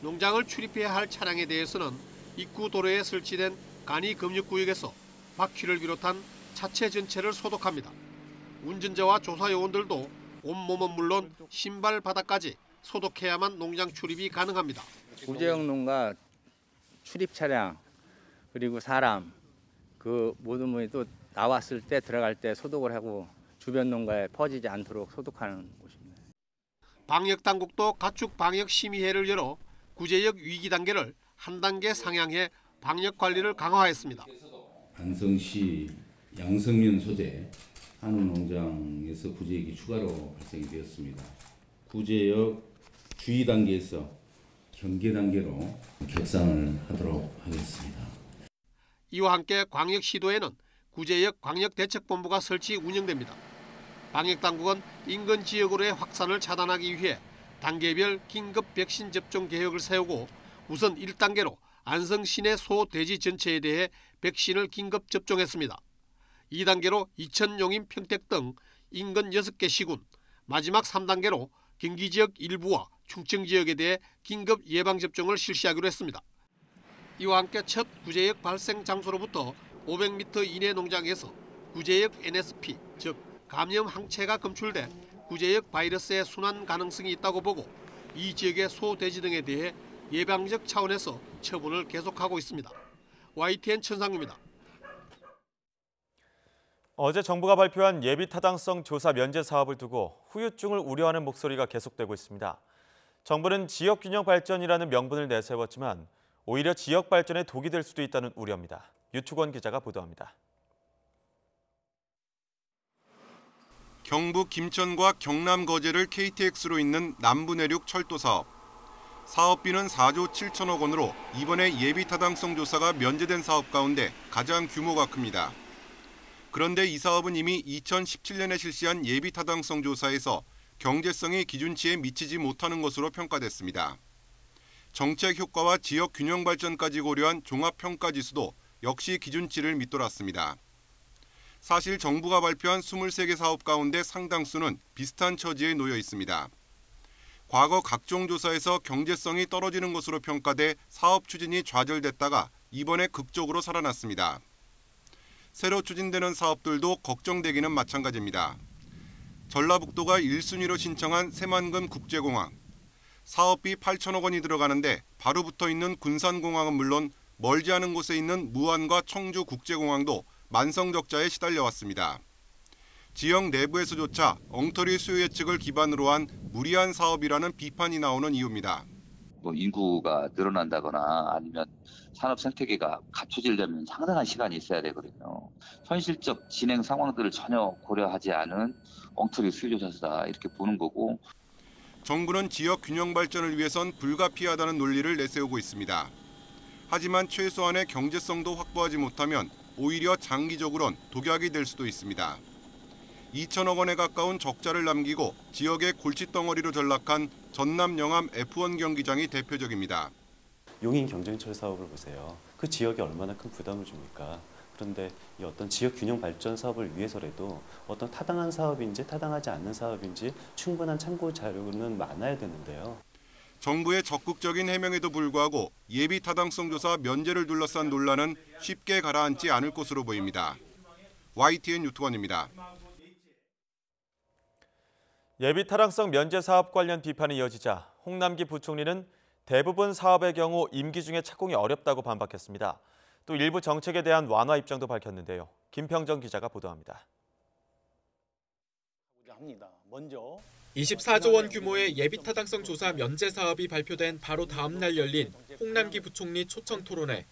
농장을 출입해야 할 차량에 대해서는 입구 도로에 설치된 간이 검역구역에서 바퀴를 비롯한 차체 전체를 소독합니다. 운전자와 조사 요원들도 온몸은 물론 신발 바닥까지 소독해야만 농장 출입이 가능합니다. 구제역 농가 출입 차량 그리고 사람 모든 분이 또 나왔을 때 들어갈 때 소독을 하고 주변 농가에 퍼지지 않도록 소독하는 곳입니다. 방역 당국도 가축 방역 심의회를 열어 구제역 위기 단계를 한 단계 상향해 방역 관리를 강화했습니다. 안성시 양성면 소재 한우농장에서 구제액이 추가로 발생이 되었습니다. 구제역 주의 단계에서 경계 단계로 격상을 하도록 하겠습니다. 이와 함께 광역시도에는 구제역 광역대책본부가 설치 운영됩니다. 방역당국은 인근 지역으로의 확산을 차단하기 위해 단계별 긴급 백신 접종 계획을 세우고 우선 1단계로 안성 시내 소, 돼지 전체에 대해 백신을 긴급 접종했습니다. 2단계로 이천, 용인, 평택 등 인근 6개 시군, 마지막 3단계로 경기 지역 일부와 충청 지역에 대해 긴급 예방접종을 실시하기로 했습니다. 이와 함께 첫 구제역 발생 장소로부터 500m 이내 농장에서 구제역 NSP, 즉 감염 항체가 검출돼 구제역 바이러스의 순환 가능성이 있다고 보고 이 지역의 소, 돼지 등에 대해 예방적 차원에서 처분을 계속하고 있습니다. YTN 천상규입니다. 어제 정부가 발표한 예비 타당성 조사 면제 사업을 두고 후유증을 우려하는 목소리가 계속되고 있습니다. 정부는 지역 균형 발전이라는 명분을 내세웠지만 오히려 지역 발전에 독이 될 수도 있다는 우려입니다. 유축원 기자가 보도합니다. 경북 김천과 경남 거제를 KTX로 잇는 남부내륙 철도 사업. 사업비는 4조 7천억 원으로 이번에 예비 타당성 조사가 면제된 사업 가운데 가장 규모가 큽니다. 그런데 이 사업은 이미 2017년에 실시한 예비 타당성 조사에서 경제성이 기준치에 미치지 못하는 것으로 평가됐습니다. 정책 효과와 지역 균형 발전까지 고려한 종합평가지수도 역시 기준치를 밑돌았습니다. 사실 정부가 발표한 23개 사업 가운데 상당수는 비슷한 처지에 놓여 있습니다. 과거 각종 조사에서 경제성이 떨어지는 것으로 평가돼 사업 추진이 좌절됐다가 이번에 극적으로 살아났습니다. 새로 추진되는 사업들도 걱정되기는 마찬가지입니다. 전라북도가 1순위로 신청한 새만금 국제공항. 사업비 8천억 원이 들어가는데 바로 붙어 있는 군산공항은 물론 멀지 않은 곳에 있는 무안과 청주 국제공항도 만성적자에 시달려왔습니다. 지역 내부에서조차 엉터리 수요 예측을 기반으로 한 무리한 사업이라는 비판이 나오는 이유입니다. 인구가 늘어난다거나 아니면 산업 생태계가 갖춰지려면 상당한 시간이 있어야 되거든요. 현실적 진행 상황들을 전혀 고려하지 않은 엉터리 수요조사다 이렇게 보는 거고. 정부는 지역 균형 발전을 위해선 불가피하다는 논리를 내세우고 있습니다. 하지만 최소한의 경제성도 확보하지 못하면 오히려 장기적으론 독약이 될 수도 있습니다. 2천억 원에 가까운 적자를 남기고 지역의 골칫덩어리로 전락한 전남 영암 F1 경기장이 대표적입니다. 용인 경쟁철 사업을 보세요. 그 지역에 얼마나 큰 부담을 줍니까? 그런데 이 어떤 지역 균형 발전 사업을 위해서라도 어떤 타당한 사업인지 타당하지 않는 사업인지 충분한 참고 자료는 많아야 되는데요. 정부의 적극적인 해명에도 불구하고 예비 타당성 조사 면제를 둘러싼 논란은 쉽게 가라앉지 않을 것으로 보입니다. YTN 유튜원입니다. 예비 타당성 면제 사업 관련 비판이 이어지자 홍남기 부총리는 대부분 사업의 경우 임기 중에 착공이 어렵다고 반박했습니다. 또 일부 정책에 대한 완화 입장도 밝혔는데요. 김평정 기자가 보도합니다. 먼저 24조 원 규모의 예비 타당성 조사 면제 사업이 발표된 바로 다음 날 열린 홍남기 부총리 초청 토론회.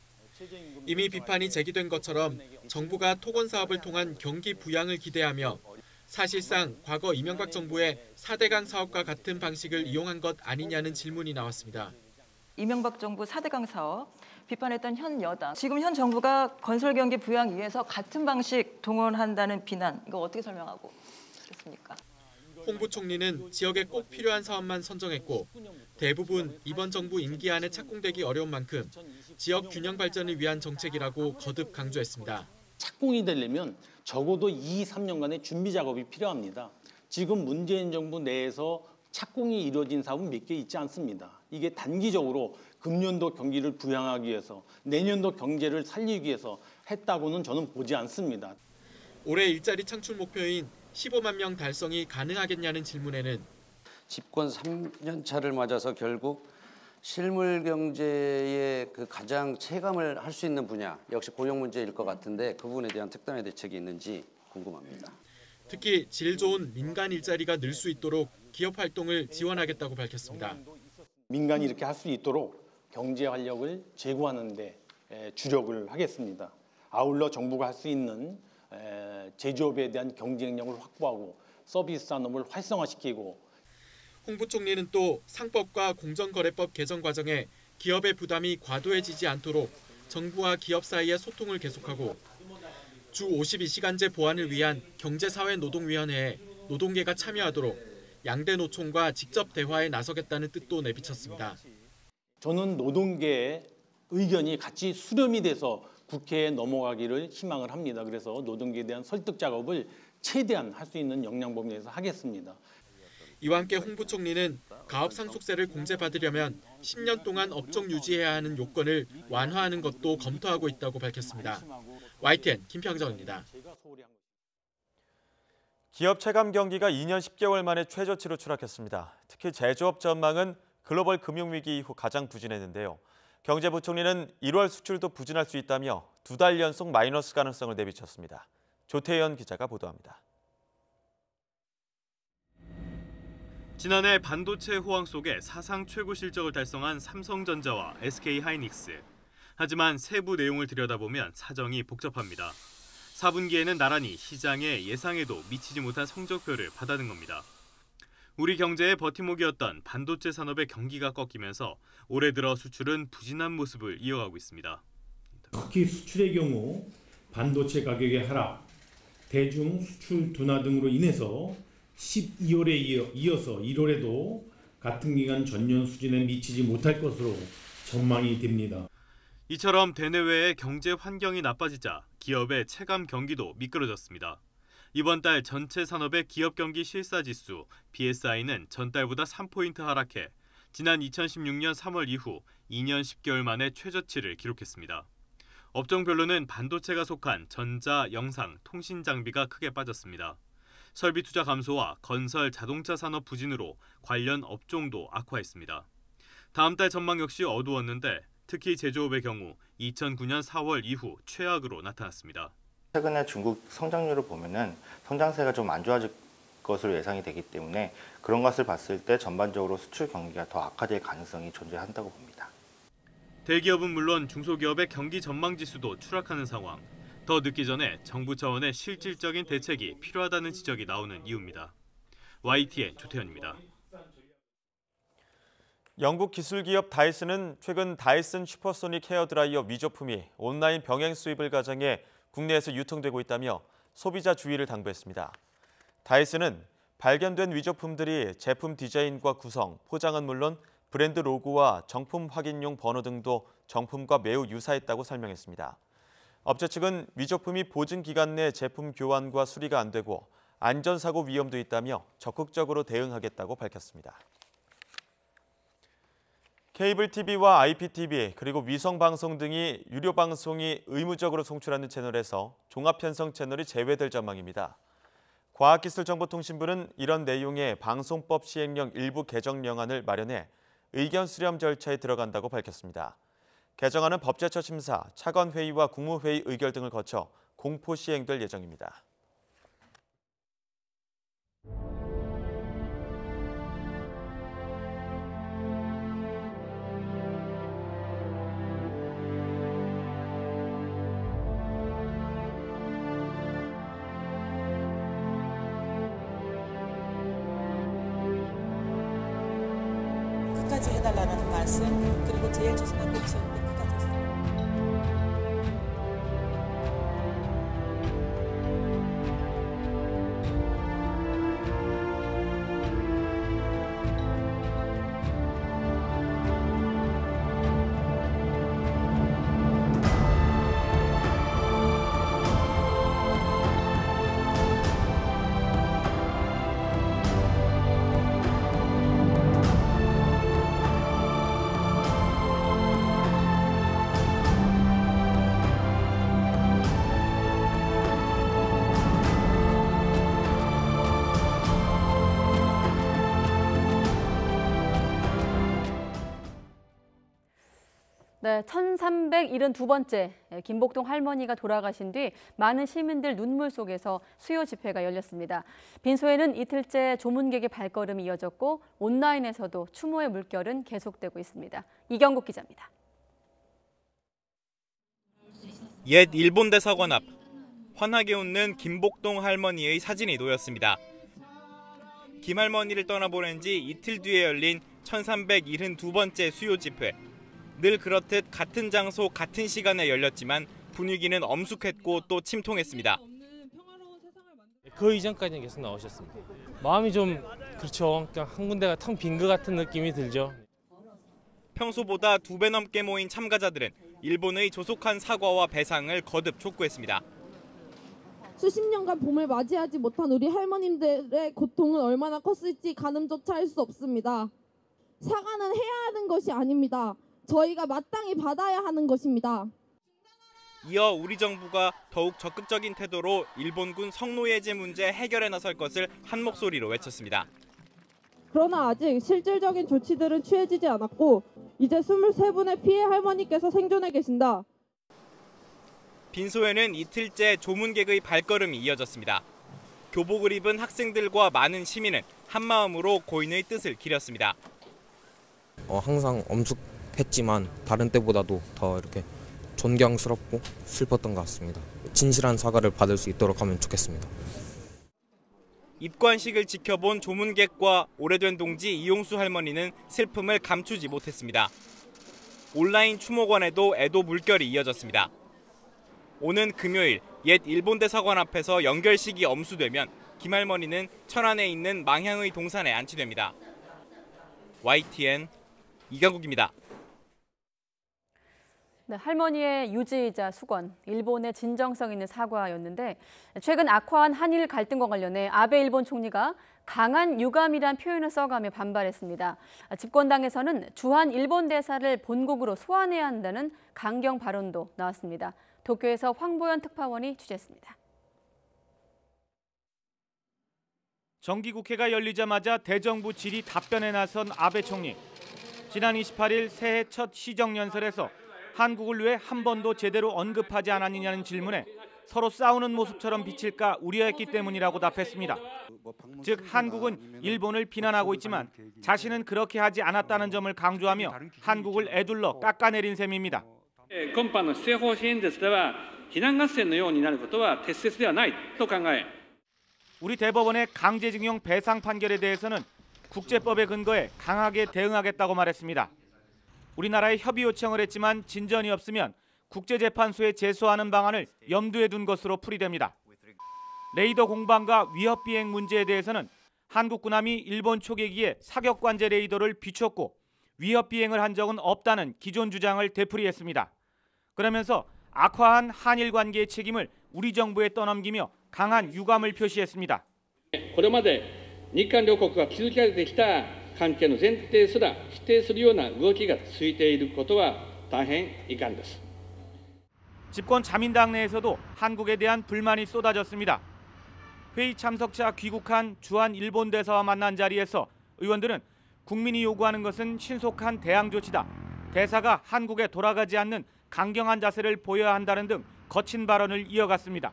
이미 비판이 제기된 것처럼 정부가 토건 사업을 통한 경기 부양을 기대하며 사실상 과거 이명박 정부의 4대강 사업과 같은 방식을 이용한 것 아니냐는 질문이 나왔습니다. 이명박 정부 4대강 사업 비판했던 현 여당, 지금 현 정부가 건설 경기 부양 위해서 같은 방식 동원한다는 비난, 이거 어떻게 설명하고 그렇습니까? 홍 부총리는 지역에 꼭 필요한 사업만 선정했고 대부분 이번 정부 임기 안에 착공되기 어려운 만큼 지역 균형 발전을 위한 정책이라고 거듭 강조했습니다. 착공이 되려면 적어도 2, 3년간의 준비 작업이 필요합니다. 지금 문재인 정부 내에서 착공이 이루어진 사업은 몇 개 있지 않습니다. 이게 단기적으로 금년도 경기를 부양하기 위해서 내년도 경제를 살리기 위해서 했다고는 저는 보지 않습니다. 올해 일자리 창출 목표인 15만 명 달성이 가능하겠냐는 질문에는 집권 3년 차를 맞아서 결국 실물 경제의 그 가장 체감을 할 수 있는 분야 역시 고용 문제일 것 같은데 그 부분에 대한 특단의 대책이 있는지 궁금합니다. 특히 질 좋은 민간 일자리가 늘 수 있도록 기업 활동을 지원하겠다고 밝혔습니다. 민간이 이렇게 할 수 있도록 경제 활력을 제고하는 데 주력을 하겠습니다. 아울러 정부가 할 수 있는 제조업에 대한 경쟁력을 확보하고 서비스 산업을 활성화시키고. 홍 부총리는 또 상법과 공정거래법 개정 과정에 기업의 부담이 과도해지지 않도록 정부와 기업 사이의 소통을 계속하고 주 52시간제 보완을 위한 경제사회노동위원회에 노동계가 참여하도록 양대 노총과 직접 대화에 나서겠다는 뜻도 내비쳤습니다. 저는 노동계의 의견이 같이 수렴이 돼서 국회에 넘어가기를 희망을 합니다. 그래서 노동계에 대한 설득 작업을 최대한 할 수 있는 역량 범위 내에서 하겠습니다. 이와 함께 홍 부총리는 가업 상속세를 공제받으려면 10년 동안 업종 유지해야 하는 요건을 완화하는 것도 검토하고 있다고 밝혔습니다. YTN 김평정입니다. 기업 체감 경기가 2년 10개월 만에 최저치로 추락했습니다. 특히 제조업 전망은 글로벌 금융위기 이후 가장 부진했는데요. 경제부총리는 1월 수출도 부진할 수 있다며 2달 연속 마이너스 가능성을 내비쳤습니다. 조태현 기자가 보도합니다. 지난해 반도체 호황 속에 사상 최고 실적을 달성한 삼성전자와 SK하이닉스. 하지만 세부 내용을 들여다보면 사정이 복잡합니다. 4분기에는 나란히 시장의 예상에도 미치지 못한 성적표를 받아낸 겁니다. 우리 경제의 버팀목이었던 반도체 산업의 경기가 꺾이면서 올해 들어 수출은 부진한 모습을 이어가고 있습니다. 특히 수출의 경우 반도체 가격의 하락, 대중 수출 둔화 등으로 인해서 12월에 이어서 1월에도 같은 기간 전년 수준에 미치지 못할 것으로 전망이 됩니다. 이처럼 대내외의 경제 환경이 나빠지자 기업의 체감 경기도 미끄러졌습니다. 이번 달 전체 산업의 기업 경기 실사지수 BSI는 전달보다 3포인트 하락해 지난 2016년 3월 이후 2년 10개월 만에 최저치를 기록했습니다. 업종별로는 반도체가 속한 전자, 영상, 통신 장비가 크게 빠졌습니다. 설비 투자 감소와 건설, 자동차 산업 부진으로 관련 업종도 악화했습니다. 다음 달 전망 역시 어두웠는데 특히 제조업의 경우 2009년 4월 이후 최악으로 나타났습니다. 최근에 중국 성장률을 보면은 성장세가 좀 안 좋아질 것으로 예상이 되기 때문에 그런 것을 봤을 때 전반적으로 수출 경기가 더 악화될 가능성이 존재한다고 봅니다. 대기업은 물론 중소기업의 경기 전망 지수도 추락하는 상황. 더 늦기 전에 정부 차원의 실질적인 대책이 필요하다는 지적이 나오는 이유입니다. YTN 조태현입니다. 영국 기술기업 다이슨은 최근 다이슨 슈퍼소닉 헤어드라이어 위조품이 온라인 병행 수입을 가정해 국내에서 유통되고 있다며 소비자 주의를 당부했습니다. 다이슨은 발견된 위조품들이 제품 디자인과 구성, 포장은 물론 브랜드 로고와 정품 확인용 번호 등도 정품과 매우 유사했다고 설명했습니다. 업체 측은 위조품이 보증 기간 내 제품 교환과 수리가 안 되고 안전사고 위험도 있다며 적극적으로 대응하겠다고 밝혔습니다. 케이블 TV와 IPTV 그리고 위성방송 등이 유료 방송이 의무적으로 송출하는 채널에서 종합편성 채널이 제외될 전망입니다. 과학기술정보통신부는 이런 내용의 방송법 시행령 일부 개정령안을 마련해 의견 수렴 절차에 들어간다고 밝혔습니다. 개정안은 법제처 심사, 차관회의와 국무회의 의결 등을 거쳐 공포 시행될 예정입니다. 끝까지 해달라는 말씀, 그리고 제일 조선한 끝이 끝까지 했습니다. 네, 1372번째 김복동 할머니가 돌아가신 뒤 많은 시민들 눈물 속에서 수요 집회가 열렸습니다. 빈소에는 이틀째 조문객의 발걸음이 이어졌고 온라인에서도 추모의 물결은 계속되고 있습니다. 이경국 기자입니다. 옛 일본 대사관 앞 환하게 웃는 김복동 할머니의 사진이 놓였습니다. 김할머니를 떠나보낸 지 이틀 뒤에 열린 1372번째 수요 집회. 늘 그렇듯 같은 장소 같은 시간에 열렸지만 분위기는 엄숙했고 또 침통했습니다. 그 이전까지는 계속 나오셨습니다. 마음이 좀 그렇죠. 그냥 한 군데가 텅 빈 것 같은 느낌이 들죠. 평소보다 2배 넘게 모인 참가자들은 일본의 조속한 사과와 배상을 거듭 촉구했습니다. 수십 년간 봄을 맞이하지 못한 우리 할머님들의 고통은 얼마나 컸을지 가늠조차 할 수 없습니다. 사과는 해야 하는 것이 아닙니다. 저희가 마땅히 받아야 하는 것입니다. 이어 우리 정부가 더욱 적극적인 태도로 일본군 성노예제 문제 해결에 나설 것을 한 목소리로 외쳤습니다. 그러나 아직 실질적인 조치들은 취해지지 않았고 이제 23분의 피해 할머니께서 생존해 계신다. 빈소에는 이틀째 조문객의 발걸음이 이어졌습니다. 교복을 입은 학생들과 많은 시민은 한마음으로 고인의 뜻을 기렸습니다. 항상 엄숙했지만 다른 때보다도 더 이렇게 존경스럽고 슬펐던 것 같습니다. 진실한 사과를 받을 수 있도록 하면 좋겠습니다. 입관식을 지켜본 조문객과 오래된 동지 이용수 할머니는 슬픔을 감추지 못했습니다. 온라인 추모관에도 애도 물결이 이어졌습니다. 오는 금요일 옛 일본 대사관 앞에서 연결식이 엄수되면 김할머니는 천안에 있는 망향의 동산에 안치됩니다. YTN 이강국입니다. 네, 할머니의 유지이자 수건, 일본의 진정성 있는 사과였는데 최근 악화한 한일 갈등과 관련해 아베 일본 총리가 강한 유감이란 표현을 써가며 반발했습니다. 집권당에서는 주한 일본 대사를 본국으로 소환해야 한다는 강경 발언도 나왔습니다. 도쿄에서 황보연 특파원이 취재했습니다. 정기국회가 열리자마자 대정부 질의 답변에 나선 아베 총리. 지난 28일 새해 첫 시정연설에서 한국을 왜 한 번도 제대로 언급하지 않았느냐는 질문에 서로 싸우는 모습처럼 비칠까 우려했기 때문이라고 답했습니다. 즉 한국은 일본을 비난하고 있지만 자신은 그렇게 하지 않았다는 점을 강조하며 한국을 에둘러 깎아내린 셈입니다. 今般の施政方針演説では非難合戦のようになることは適切ではないと考え 우리 대법원의 강제징용 배상 판결에 대해서는 국제법에 근거해 강하게 대응하겠다고 말했습니다. 우리나라에 협의 요청을 했지만 진전이 없으면 국제재판소에 제소하는 방안을 염두에 둔 것으로 풀이됩니다. 레이더 공방과 위협 비행 문제에 대해서는 한국 군함이 일본 초계기에 사격 관제 레이더를 비췄고 위협 비행을 한 적은 없다는 기존 주장을 되풀이했습니다. 그러면서 악화한 한일 관계의 책임을 우리 정부에 떠넘기며 강한 유감을 표시했습니다. これまで日韓両国が築き上げてきた関係の前提すら否定するような動きが続いていることは大変遺憾です。 집권 자민당 내에서도 한국에 대한 불만이 쏟아졌습니다. 회의 참석차 귀국한 주한 일본 대사와 만난 자리에서 의원들은 국민이 요구하는 것은 신속한 대항 조치다. 대사가 한국에 돌아가지 않는 강경한 자세를 보여야 한다는 등 거친 발언을 이어갔습니다.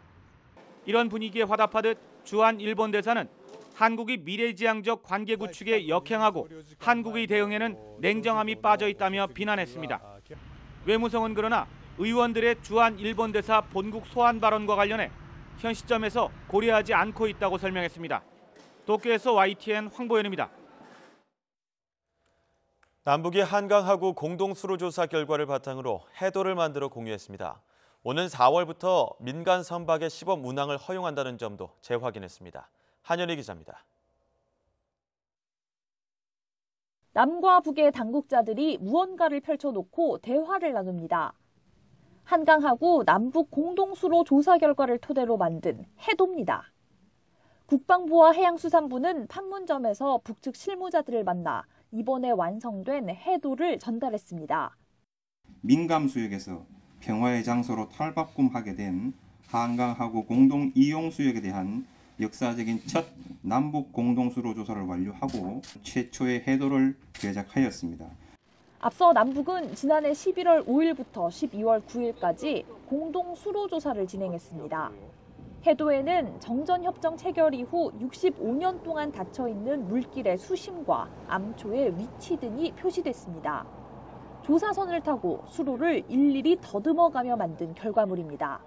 이런 분위기에 화답하듯 주한 일본 대사는 한국이 미래지향적 관계 구축에 역행하고 한국의 대응에는 냉정함이 빠져 있다며 비난했습니다. 외무성은 그러나 의원들의 주한 일본 대사 본국 소환 발언과 관련해 현 시점에서 고려하지 않고 있다고 설명했습니다. 도쿄에서 YTN 황보현입니다. 남북이 한강하구 공동 수로조사 결과를 바탕으로 해도를 만들어 공유했습니다. 오는 4월부터 민간 선박의 시범 운항을 허용한다는 점도 재확인했습니다. 한현희 기자입니다. 남과 북의 당국자들이 무언가를 펼쳐놓고 대화를 나눕니다. 한강하구 남북 공동수로 조사 결과를 토대로 만든 해도입니다. 국방부와 해양수산부는 판문점에서 북측 실무자들을 만나 이번에 완성된 해도를 전달했습니다. 민감수역에서 평화의 장소로 탈바꿈하게 된 한강하구 공동 이용수역에 대한 역사적인 첫 남북 공동수로 조사를 완료하고 최초의 해도를 제작하였습니다. 앞서 남북은 지난해 11월 5일부터 12월 9일까지 공동 수로 조사를 진행했습니다. 해도에는 정전협정 체결 이후 65년 동안 닫혀있는 물길의 수심과 암초의 위치 등이 표시됐습니다. 조사선을 타고 수로를 일일이 더듬어가며 만든 결과물입니다.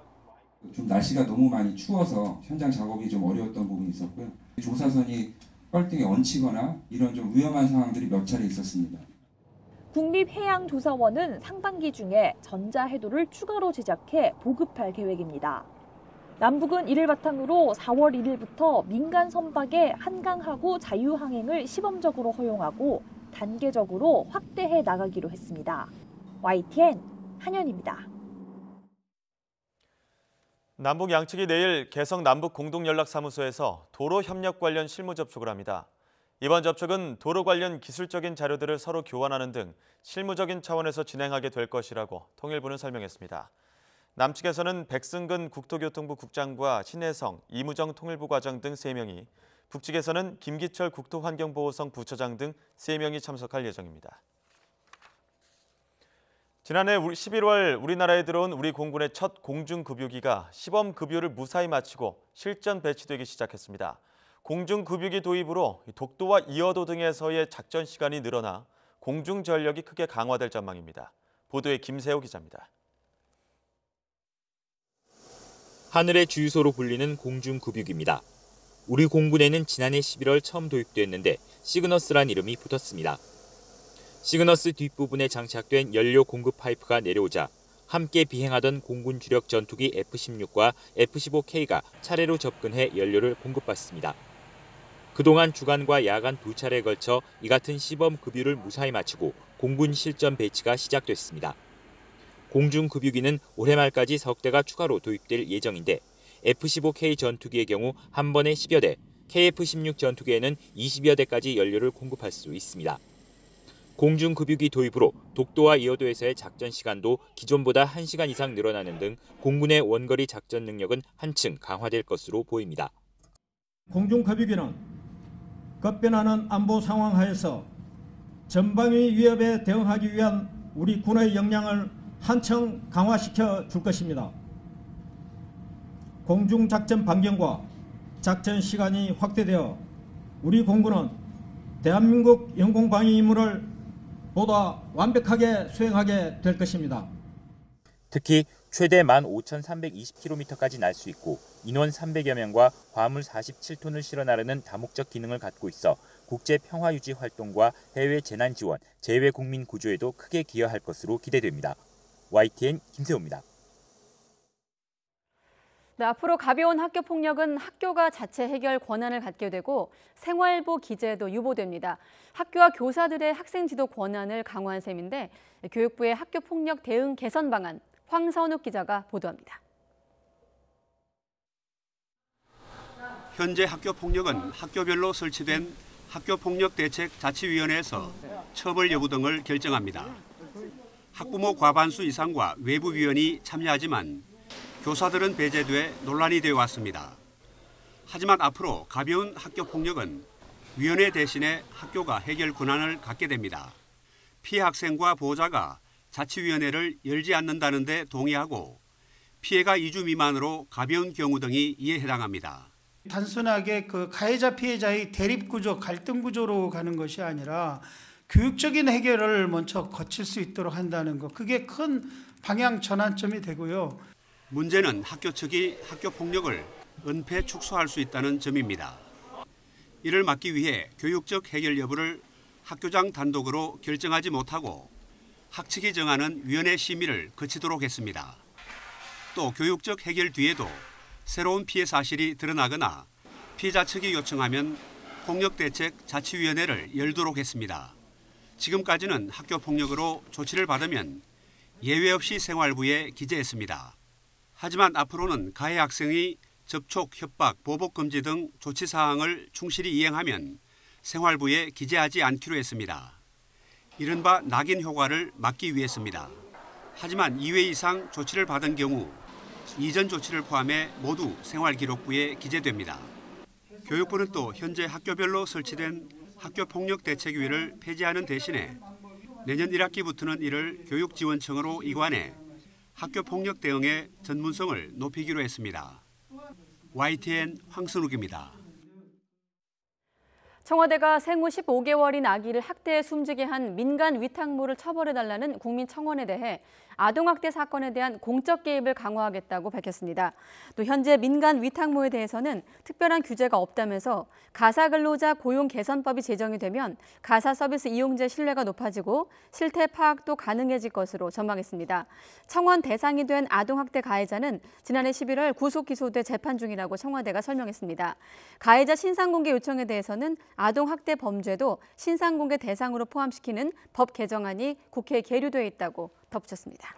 좀 날씨가 너무 많이 추워서 현장 작업이 좀 어려웠던 부분이 있었고요. 조사선이 뻘등에 얹히거나 이런 좀 위험한 상황들이 몇 차례 있었습니다. 국립해양조사원은 상반기 중에 전자해도를 추가로 제작해 보급할 계획입니다. 남북은 이를 바탕으로 4월 1일부터 민간 선박의 한강하구 자유항행을 시범적으로 허용하고 단계적으로 확대해 나가기로 했습니다. YTN 한현입니다. 남북 양측이 내일 개성 남북 공동연락사무소에서 도로 협력 관련 실무 접촉을 합니다. 이번 접촉은 도로 관련 기술적인 자료들을 서로 교환하는 등 실무적인 차원에서 진행하게 될 것이라고 통일부는 설명했습니다. 남측에서는 백승근 국토교통부 국장과 신혜성, 이무정 통일부 과장 등 3명이, 북측에서는 김기철 국토환경보호성 부처장 등 3명이 참석할 예정입니다. 지난해 11월 우리나라에 들어온 우리 공군의 첫 공중급유기가 시범급유를 무사히 마치고 실전 배치되기 시작했습니다. 공중급유기 도입으로 독도와 이어도 등에서의 작전 시간이 늘어나 공중전력이 크게 강화될 전망입니다. 보도에 김세호 기자입니다. 하늘의 주유소로 불리는 공중급유기입니다. 우리 공군에는 지난해 11월 처음 도입됐는데 시그너스란 이름이 붙었습니다. 시그너스 뒷부분에 장착된 연료 공급 파이프가 내려오자 함께 비행하던 공군 주력 전투기 F-16과 F-15K가 차례로 접근해 연료를 공급받습니다. 그동안 주간과 야간 2차례에 걸쳐 이 같은 시범 급유를 무사히 마치고 공군 실전 배치가 시작됐습니다. 공중급유기는 올해 말까지 석 대가 추가로 도입될 예정인데 F-15K 전투기의 경우 한 번에 10여 대, KF-16 전투기에는 20여 대까지 연료를 공급할 수 있습니다. 공중급유기 도입으로 독도와 이어도에서의 작전 시간도 기존보다 1시간 이상 늘어나는 등 공군의 원거리 작전 능력은 한층 강화될 것으로 보입니다. 공중급유기는 급변하는 안보 상황 하에서 전방위 위협에 대응하기 위한 우리 군의 역량을 한층 강화시켜 줄 것입니다. 공중작전 반경과 작전 시간이 확대되어 우리 공군은 대한민국 영공방위 임무를 보다 완벽하게 수행하게 될 것입니다. 특히 최대 15,320km까지 날 수 있고 인원 300여 명과 화물 47톤을 실어 나르는 다목적 기능을 갖고 있어 국제 평화 유지 활동과 해외 재난 지원, 재외 국민 구조에도 크게 기여할 것으로 기대됩니다. YTN 김세호입니다. 네, 앞으로 가벼운 학교 폭력은 학교가 자체 해결 권한을 갖게 되고 생활부 기재도 유보됩니다. 학교와 교사들의 학생 지도 권한을 강화한 셈인데 교육부의 학교 폭력 대응 개선 방안 황선욱 기자가 보도합니다. 현재 학교 폭력은 학교별로 설치된 학교폭력대책자치위원회에서 처벌 여부 등을 결정합니다. 학부모 과반수 이상과 외부위원이 참여하지만 교사들은 배제돼 논란이 되어 왔습니다. 하지만 앞으로 가벼운 학교 폭력은 위원회 대신에 학교가 해결 권한을 갖게 됩니다. 피해 학생과 보호자가 자치위원회를 열지 않는다는 데 동의하고 피해가 2주 미만으로 가벼운 경우 등이 이에 해당합니다. 단순하게 그 가해자 피해자의 대립구조, 갈등구조로 가는 것이 아니라 교육적인 해결을 먼저 거칠 수 있도록 한다는 것, 그게 큰 방향 전환점이 되고요. 문제는 학교 측이 학교 폭력을 은폐 축소할 수 있다는 점입니다. 이를 막기 위해 교육적 해결 여부를 학교장 단독으로 결정하지 못하고 학측이 정하는 위원회 심의를 거치도록 했습니다. 또 교육적 해결 뒤에도 새로운 피해 사실이 드러나거나 피해자 측이 요청하면 폭력대책 자치위원회를 열도록 했습니다. 지금까지는 학교 폭력으로 조치를 받으면 예외 없이 생활부에 기재했습니다. 하지만 앞으로는 가해 학생이 접촉, 협박, 보복 금지 등 조치 사항을 충실히 이행하면 생활부에 기재하지 않기로 했습니다. 이른바 낙인 효과를 막기 위해서입니다. 하지만 2회 이상 조치를 받은 경우 이전 조치를 포함해 모두 생활기록부에 기재됩니다. 교육부는 또 현재 학교별로 설치된 학교폭력대책위를 폐지하는 대신에 내년 1학기부터는 이를 교육지원청으로 이관해 학교폭력 대응의 전문성을 높이기로 했습니다. YTN 황선욱입니다. 청와대가 생후 15개월인 아기를 학대해 숨지게 한 민간 위탁모를 처벌해달라는 국민청원에 대해 아동학대 사건에 대한 공적 개입을 강화하겠다고 밝혔습니다. 또 현재 민간 위탁모에 대해서는 특별한 규제가 없다면서 가사근로자 고용 개선법이 제정이 되면 가사 서비스 이용자의 신뢰가 높아지고 실태 파악도 가능해질 것으로 전망했습니다. 청원 대상이 된 아동학대 가해자는 지난해 11월 구속 기소돼 재판 중이라고 청와대가 설명했습니다. 가해자 신상공개 요청에 대해서는 아동학대 범죄도 신상공개 대상으로 포함시키는 법 개정안이 국회에 계류돼 있다고 덧붙였습니다.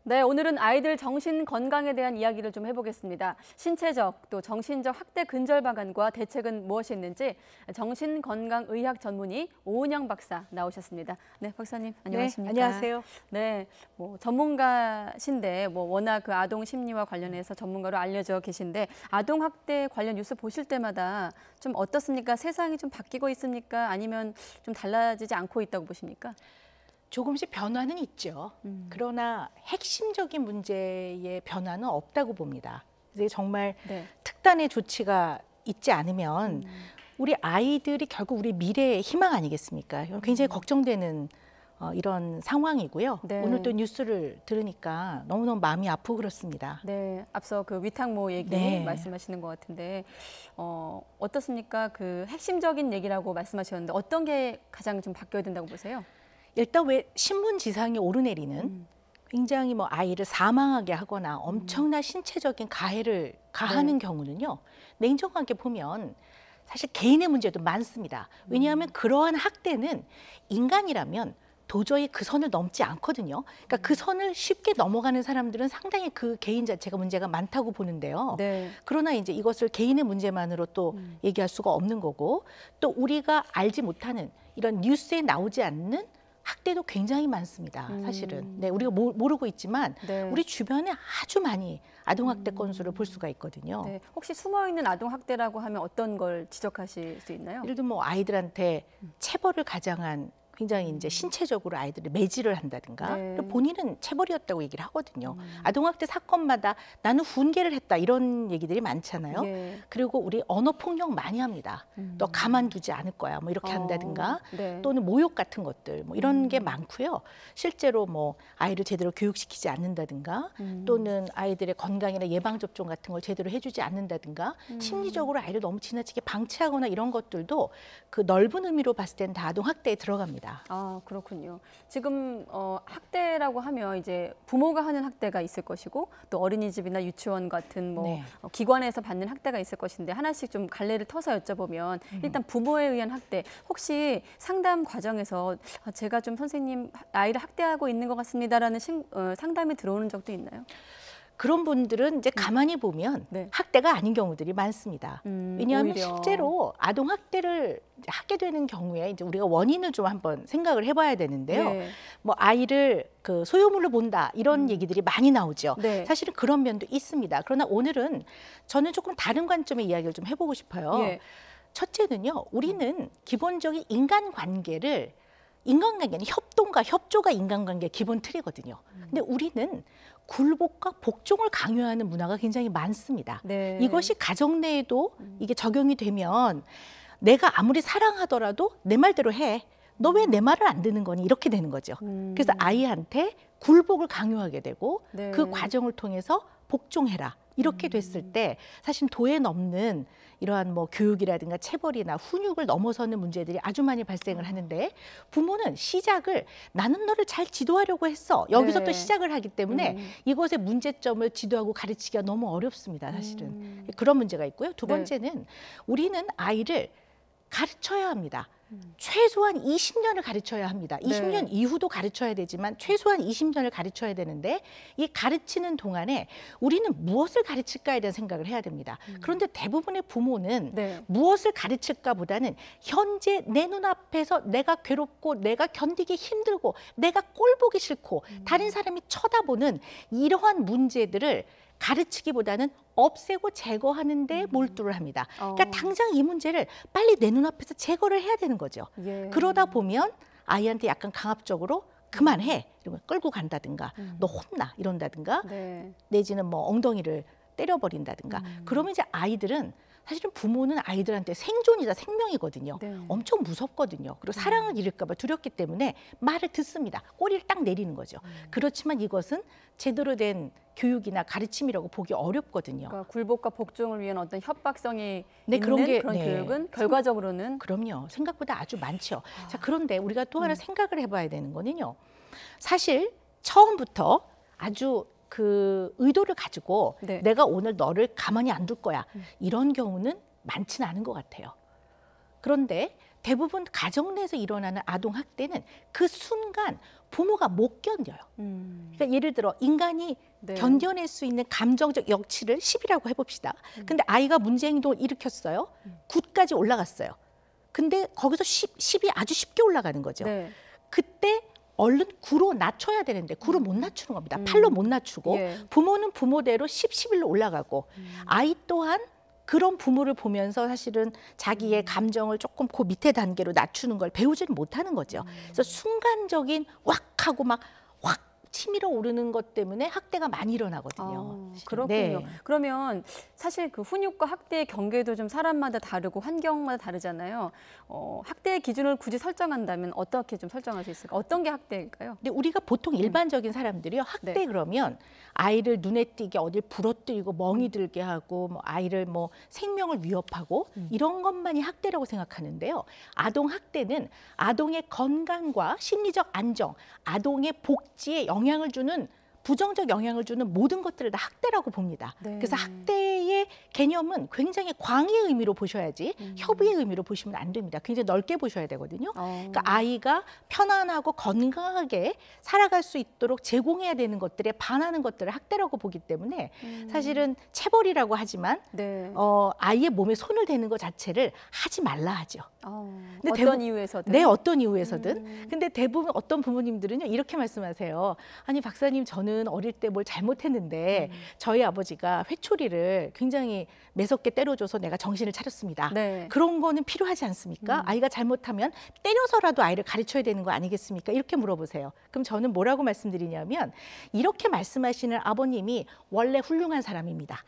네, 오늘은 아이들 정신 건강에 대한 이야기를 좀 해보겠습니다. 신체적 또 정신적 학대 근절 방안과 대책은 무엇이 있는지 정신건강의학 전문의 오은영 박사 나오셨습니다. 네, 박사님 안녕하십니까? 네, 안녕하세요. 네, 전문가신데 워낙 그 아동 심리와 관련해서 전문가로 알려져 계신데 아동 학대 관련 뉴스 보실 때마다 좀 어떻습니까? 세상이 좀 바뀌고 있습니까? 아니면 좀 달라지지 않고 있다고 보십니까? 조금씩 변화는 있죠. 그러나 핵심적인 문제의 변화는 없다고 봅니다. 이제 정말 특단의 조치가 있지 않으면 우리 아이들이 결국 우리 미래의 희망 아니겠습니까? 굉장히 걱정되는 이런 상황이고요. 네. 오늘 또 뉴스를 들으니까 너무너무 마음이 아프고 그렇습니다. 네, 앞서 그 위탁모 얘기 말씀하시는 것 같은데 어떻습니까? 그 핵심적인 얘기라고 말씀하셨는데 어떤 게 가장 좀 바뀌어야 된다고 보세요? 일단 왜 신문 지상에 오르내리는 굉장히 아이를 사망하게 하거나 엄청난 신체적인 가해를 가하는 경우는요. 냉정하게 보면 사실 개인의 문제도 많습니다. 왜냐하면 그러한 학대는 인간이라면 도저히 그 선을 넘지 않거든요. 그러니까 그 선을 쉽게 넘어가는 사람들은 상당히 그 개인 자체가 문제가 많다고 보는데요. 그러나 이제 이것을 개인의 문제만으로 또 얘기할 수가 없는 거고 또 우리가 알지 못하는 이런 뉴스에 나오지 않는 학대도 굉장히 많습니다. 사실은. 네, 우리가 모르고 있지만 우리 주변에 아주 많이 아동학대 건수를 볼 수가 있거든요. 네, 혹시 숨어있는 아동학대라고 하면 어떤 걸 지적하실 수 있나요? 예를 들면 아이들한테 체벌을 가장한 굉장히 이제 신체적으로 아이들을 매질을 한다든가 본인은 체벌이었다고 얘기를 하거든요. 아동학대 사건마다 나는 훈계를 했다 이런 얘기들이 많잖아요. 그리고 우리 언어 폭력 많이 합니다. 너 가만두지 않을 거야 뭐 이렇게 한다든가 또는 모욕 같은 것들 뭐 이런 게 많고요. 실제로 뭐 아이를 제대로 교육시키지 않는다든가 또는 아이들의 건강이나 예방접종 같은 걸 제대로 해주지 않는다든가 심리적으로 아이를 너무 지나치게 방치하거나 이런 것들도 그 넓은 의미로 봤을 때는 다 아동학대에 들어갑니다. 아, 그렇군요. 지금 학대라고 하면 이제 부모가 하는 학대가 있을 것이고 또 어린이집이나 유치원 같은 기관에서 받는 학대가 있을 것인데 하나씩 좀 갈래를 터서 여쭤보면 일단 부모에 의한 학대 혹시 상담 과정에서 제가 좀 선생님 아이를 학대하고 있는 것 같습니다라는 상담이 들어오는 적도 있나요? 그런 분들은 이제 가만히 보면 학대가 아닌 경우들이 많습니다. 왜냐하면 오히려. 실제로 아동 학대를 하게 되는 경우에 이제 우리가 원인을 좀 한번 생각을 해봐야 되는데요. 뭐 아이를 그 소유물로 본다 이런 얘기들이 많이 나오죠. 사실은 그런 면도 있습니다. 그러나 오늘은 저는 조금 다른 관점의 이야기를 좀 해보고 싶어요. 첫째는요, 우리는 기본적인 인간관계는 협동과 협조가 인간관계의 기본 틀이거든요. 근데 우리는 굴복과 복종을 강요하는 문화가 굉장히 많습니다. 이것이 가정 내에도 이게 적용이 되면 내가 아무리 사랑하더라도 내 말대로 해. 너 왜 내 말을 안 듣는 거니? 이렇게 되는 거죠. 그래서 아이한테 굴복을 강요하게 되고 그 과정을 통해서 복종해라. 이렇게 됐을 때 사실 도에 넘는 이러한 뭐 교육이라든가 체벌이나 훈육을 넘어서는 문제들이 아주 많이 발생을 하는데 부모는 시작을 나는 너를 잘 지도하려고 했어. 여기서 또 시작을 하기 때문에 이것의 문제점을 지도하고 가르치기가 너무 어렵습니다. 사실은. 그런 문제가 있고요. 두 번째는 우리는 아이를 가르쳐야 합니다. 최소한 20년을 가르쳐야 합니다. 20년 이후도 가르쳐야 되지만 최소한 20년을 가르쳐야 되는데 이 가르치는 동안에 우리는 무엇을 가르칠까에 대한 생각을 해야 됩니다. 그런데 대부분의 부모는 무엇을 가르칠까 보다는 현재 내 눈앞에서 내가 괴롭고 내가 견디기 힘들고 내가 꼴 보기 싫고 다른 사람이 쳐다보는 이러한 문제들을 가르치기보다는 없애고 제거하는 데 몰두를 합니다. 그러니까 당장 이 문제를 빨리 내 눈앞에서 제거를 해야 되는 거죠. 그러다 보면 아이한테 약간 강압적으로 그만해 이러면 끌고 간다든가 너 혼나 이런다든가 내지는 뭐 엉덩이를 때려버린다든가 그러면 이제 아이들은 사실은 부모는 아이들한테 생존이자 생명이거든요. 엄청 무섭거든요. 그리고 사랑을 잃을까 봐 두렵기 때문에 말을 듣습니다. 꼬리를 딱 내리는 거죠. 그렇지만 이것은 제대로 된 교육이나 가르침이라고 보기 어렵거든요. 그러니까 굴복과 복종을 위한 어떤 협박성이 네, 있는 그런 교육은 결과적으로는 그럼요. 생각보다 아주 많죠. 자, 그런데 우리가 또 하나 생각을 해봐야 되는 거는요. 사실 처음부터 아주 그 의도를 가지고 내가 오늘 너를 가만히 안 둘 거야. 이런 경우는 많지는 않은 것 같아요. 그런데 대부분 가정 내에서 일어나는 아동학대는 그 순간 부모가 못 견뎌요. 그러니까 예를 들어 인간이 견뎌낼 수 있는 감정적 역치를 10이라고 해봅시다. 근데 아이가 문제 행동을 일으켰어요. 9까지 올라갔어요. 근데 거기서 10이 아주 쉽게 올라가는 거죠. 그때 얼른 9로 낮춰야 되는데 9로 못 낮추는 겁니다. 8로 못 낮추고 부모는 부모대로 10, 11로 올라가고 아이 또한 그런 부모를 보면서 사실은 자기의 감정을 조금 그 밑에 단계로 낮추는 걸 배우지는 못하는 거죠. 그래서 순간적인 왁 하고 막 확 치밀어 오르는 것 때문에 학대가 많이 일어나거든요. 그렇군요. 그러면 사실 그 훈육과 학대의 경계도 좀 사람마다 다르고 환경마다 다르잖아요. 학대의 기준을 굳이 설정한다면 어떻게 좀 설정할 수 있을까? 어떤 게 학대일까요? 근데 우리가 보통 일반적인 사람들이요. 학대 그러면 아이를 눈에 띄게 어딜 부러뜨리고 멍이 들게 하고 뭐 아이를 뭐 생명을 위협하고 이런 것만이 학대라고 생각하는데요. 아동 학대는 아동의 건강과 심리적 안정, 아동의 복지에 영향을 주는 부정적 영향을 주는 모든 것들을 다 학대라고 봅니다. 그래서 학대의 개념은 굉장히 광의의 의미로 보셔야지 협의의 의미로 보시면 안 됩니다. 굉장히 넓게 보셔야 되거든요. 그러니까 아이가 편안하고 건강하게 살아갈 수 있도록 제공해야 되는 것들에 반하는 것들을 학대라고 보기 때문에 사실은 체벌이라고 하지만 아이의 몸에 손을 대는 것 자체를 하지 말라 하죠. 근데 어떤 이유에서든? 네, 어떤 이유에서든. 근데 대부분 어떤 부모님들은요 이렇게 말씀하세요. 아니 박사님 저는 어릴 때 뭘 잘못했는데 저희 아버지가 회초리를 굉장히 매섭게 때려줘서 내가 정신을 차렸습니다. 그런 거는 필요하지 않습니까? 아이가 잘못하면 때려서라도 아이를 가르쳐야 되는 거 아니겠습니까? 이렇게 물어보세요. 그럼 저는 뭐라고 말씀드리냐면 이렇게 말씀하시는 아버님이 원래 훌륭한 사람입니다.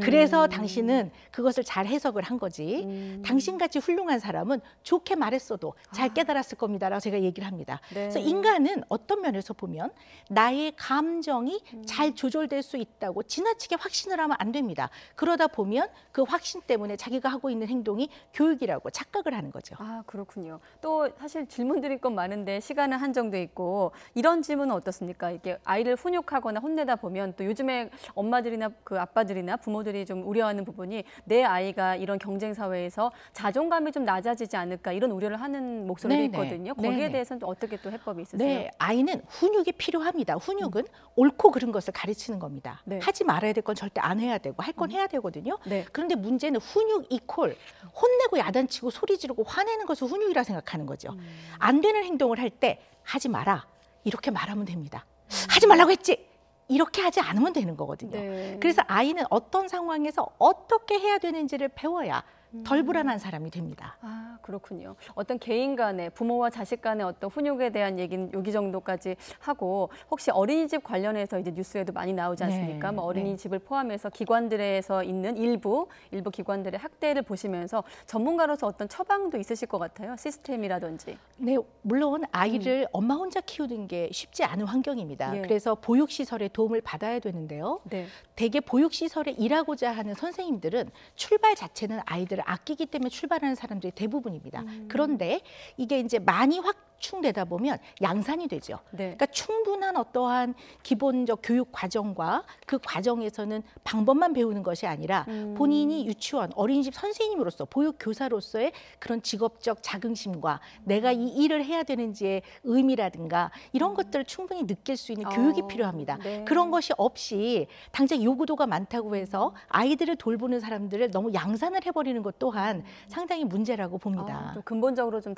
그래서 당신은 그것을 잘 해석을 한 거지. 당신같이 훌륭한 사람은 좋게 말했어도 잘 깨달았을 겁니다라고 제가 얘기를 합니다. 그래서 인간은 어떤 면에서 보면 나의 감정이 잘 조절될 수 있다고 지나치게 확신을 하면 안 됩니다. 그러다 보면 그 확신 때문에 자기가 하고 있는 행동이 교육이라고 착각을 하는 거죠. 아, 그렇군요. 또 사실 질문 드릴 건 많은데 시간은 한정돼 있고 이런 질문은 어떻습니까? 이게 아이를 훈육하거나 혼내다 보면 또 요즘에 엄마들이나 그 아빠들이나 부모들이 좀 우려하는 부분이 내 아이가 이런 경쟁 사회에서 자존감이 좀 낮아지지 않을까 이런 우려를 하는 목소리도 있거든요. 거기에 대해서는 또 어떻게 또 해법이 있으세요? 네, 아이는 훈육이 필요합니다. 훈육은 옳고 그른 것을 가르치는 겁니다. 하지 말아야 될 건 절대 안 해야 되고 할 건 해야 되거든요. 그런데 문제는 훈육 이퀄 혼내고 야단치고 소리 지르고 화내는 것을 훈육이라 생각하는 거죠. 안 되는 행동을 할 때 하지 마라 이렇게 말하면 됩니다. 하지 말라고 했지. 이렇게 하지 않으면 되는 거거든요. 그래서 아이는 어떤 상황에서 어떻게 해야 되는지를 배워야 덜 불안한 사람이 됩니다. 아, 그렇군요. 어떤 개인 간의 부모와 자식 간의 어떤 훈육에 대한 얘기는 여기 정도까지 하고 혹시 어린이집 관련해서 이제 뉴스에도 많이 나오지 않습니까? 네, 뭐 어린이집을 포함해서 기관들에서 있는 일부 기관들의 학대를 보시면서 전문가로서 어떤 처방도 있으실 것 같아요. 시스템이라든지. 네, 물론 아이를 엄마 혼자 키우는 게 쉽지 않은 환경입니다. 예. 그래서 보육시설의 도움을 받아야 되는데요. 네. 대개 보육시설에 일하고자 하는 선생님들은 출발 자체는 아이들을 아끼기 때문에 출발하는 사람들이 대부분입니다. 그런데 이게 이제 많이 확충되다 보면 양산이 되죠. 네. 그러니까 충분한 어떠한 기본적 교육 과정과 그 과정에서는 방법만 배우는 것이 아니라 본인이 유치원, 어린이집 선생님으로서 보육교사로서의 그런 직업적 자긍심과 내가 이 일을 해야 되는지의 의미라든가 이런 것들을 충분히 느낄 수 있는 교육이 필요합니다. 네. 그런 것이 없이 당장 요구도가 많다고 해서 아이들을 돌보는 사람들을 너무 양산을 해버리는 것 또한 상당히 문제라고 봅니다. 좀 근본적으로 좀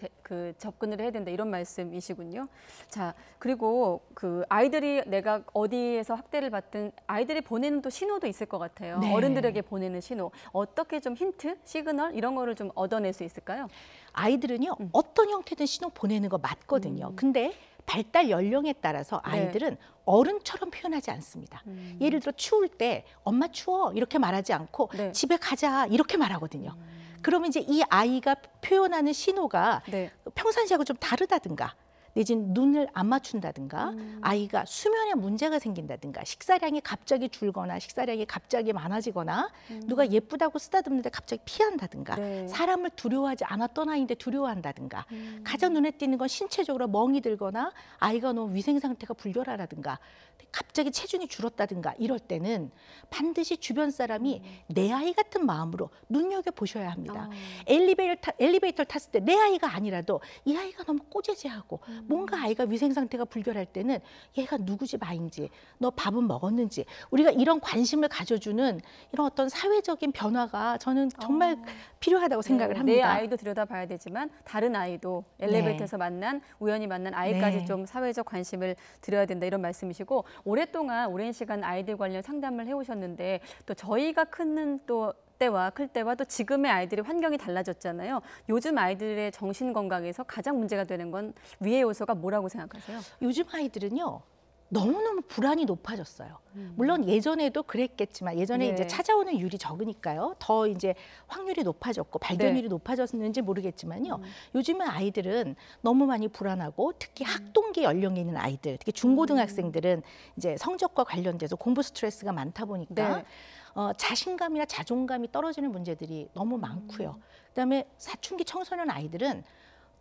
접근을 해야 된다 이런 말씀이시군요. 자, 그리고 그 아이들이 내가 어디에서 학대를 받든 아이들이 보내는 또 신호도 있을 것 같아요. 네. 어른들에게 보내는 신호. 어떻게 좀 힌트, 시그널 이런 거를 좀 얻어낼 수 있을까요? 아이들은요 어떤 형태든 신호 보내는 거 맞거든요. 근데 발달 연령에 따라서 아이들은 어른처럼 표현하지 않습니다. 예를 들어 추울 때 엄마 추워 이렇게 말하지 않고 집에 가자 이렇게 말하거든요. 그러면 이제 이 아이가 표현하는 신호가 평상시하고 좀 다르다든가 내지는 눈을 안 맞춘다든가 아이가 수면에 문제가 생긴다든가 식사량이 갑자기 줄거나 식사량이 갑자기 많아지거나 누가 예쁘다고 쓰다듬는데 갑자기 피한다든가 사람을 두려워하지 않았던 아이인데 두려워한다든가 가장 눈에 띄는 건 신체적으로 멍이 들거나 아이가 너무 위생 상태가 불결하다든가 갑자기 체중이 줄었다든가 이럴 때는 반드시 주변 사람이 내 아이 같은 마음으로 눈여겨보셔야 합니다. 엘리베이터를 탔을 때 내 아이가 아니라도 이 아이가 너무 꼬재재하고 뭔가 아이가 위생 상태가 불결할 때는 얘가 누구 집 아이인지 너 밥은 먹었는지 우리가 이런 관심을 가져주는 이런 어떤 사회적인 변화가 저는 정말 필요하다고 생각을 합니다. 내 아이도 들여다봐야 되지만 다른 아이도 엘리베이터에서 우연히 만난 아이까지 좀 사회적 관심을 드려야 된다 이런 말씀이시고 오랫동안 오랜 시간 아이들 관련 상담을 해오셨는데 또 저희가 크는 또 때와 클 때와 또 지금의 아이들의 환경이 달라졌잖아요. 요즘 아이들의 정신 건강에서 가장 문제가 되는 건 위의 요소가 뭐라고 생각하세요? 요즘 아이들은요. 너무너무 불안이 높아졌어요. 물론 예전에도 그랬겠지만 예전에 이제 찾아오는 율이 적으니까요. 더 이제 확률이 높아졌고 발견율이 높아졌는지 모르겠지만요. 요즘은 아이들은 너무 많이 불안하고 특히 학동기 연령에 있는 아이들, 특히 중고등학생들은 이제 성적과 관련돼서 공부 스트레스가 많다 보니까 자신감이나 자존감이 떨어지는 문제들이 너무 많고요. 그다음에 사춘기 청소년 아이들은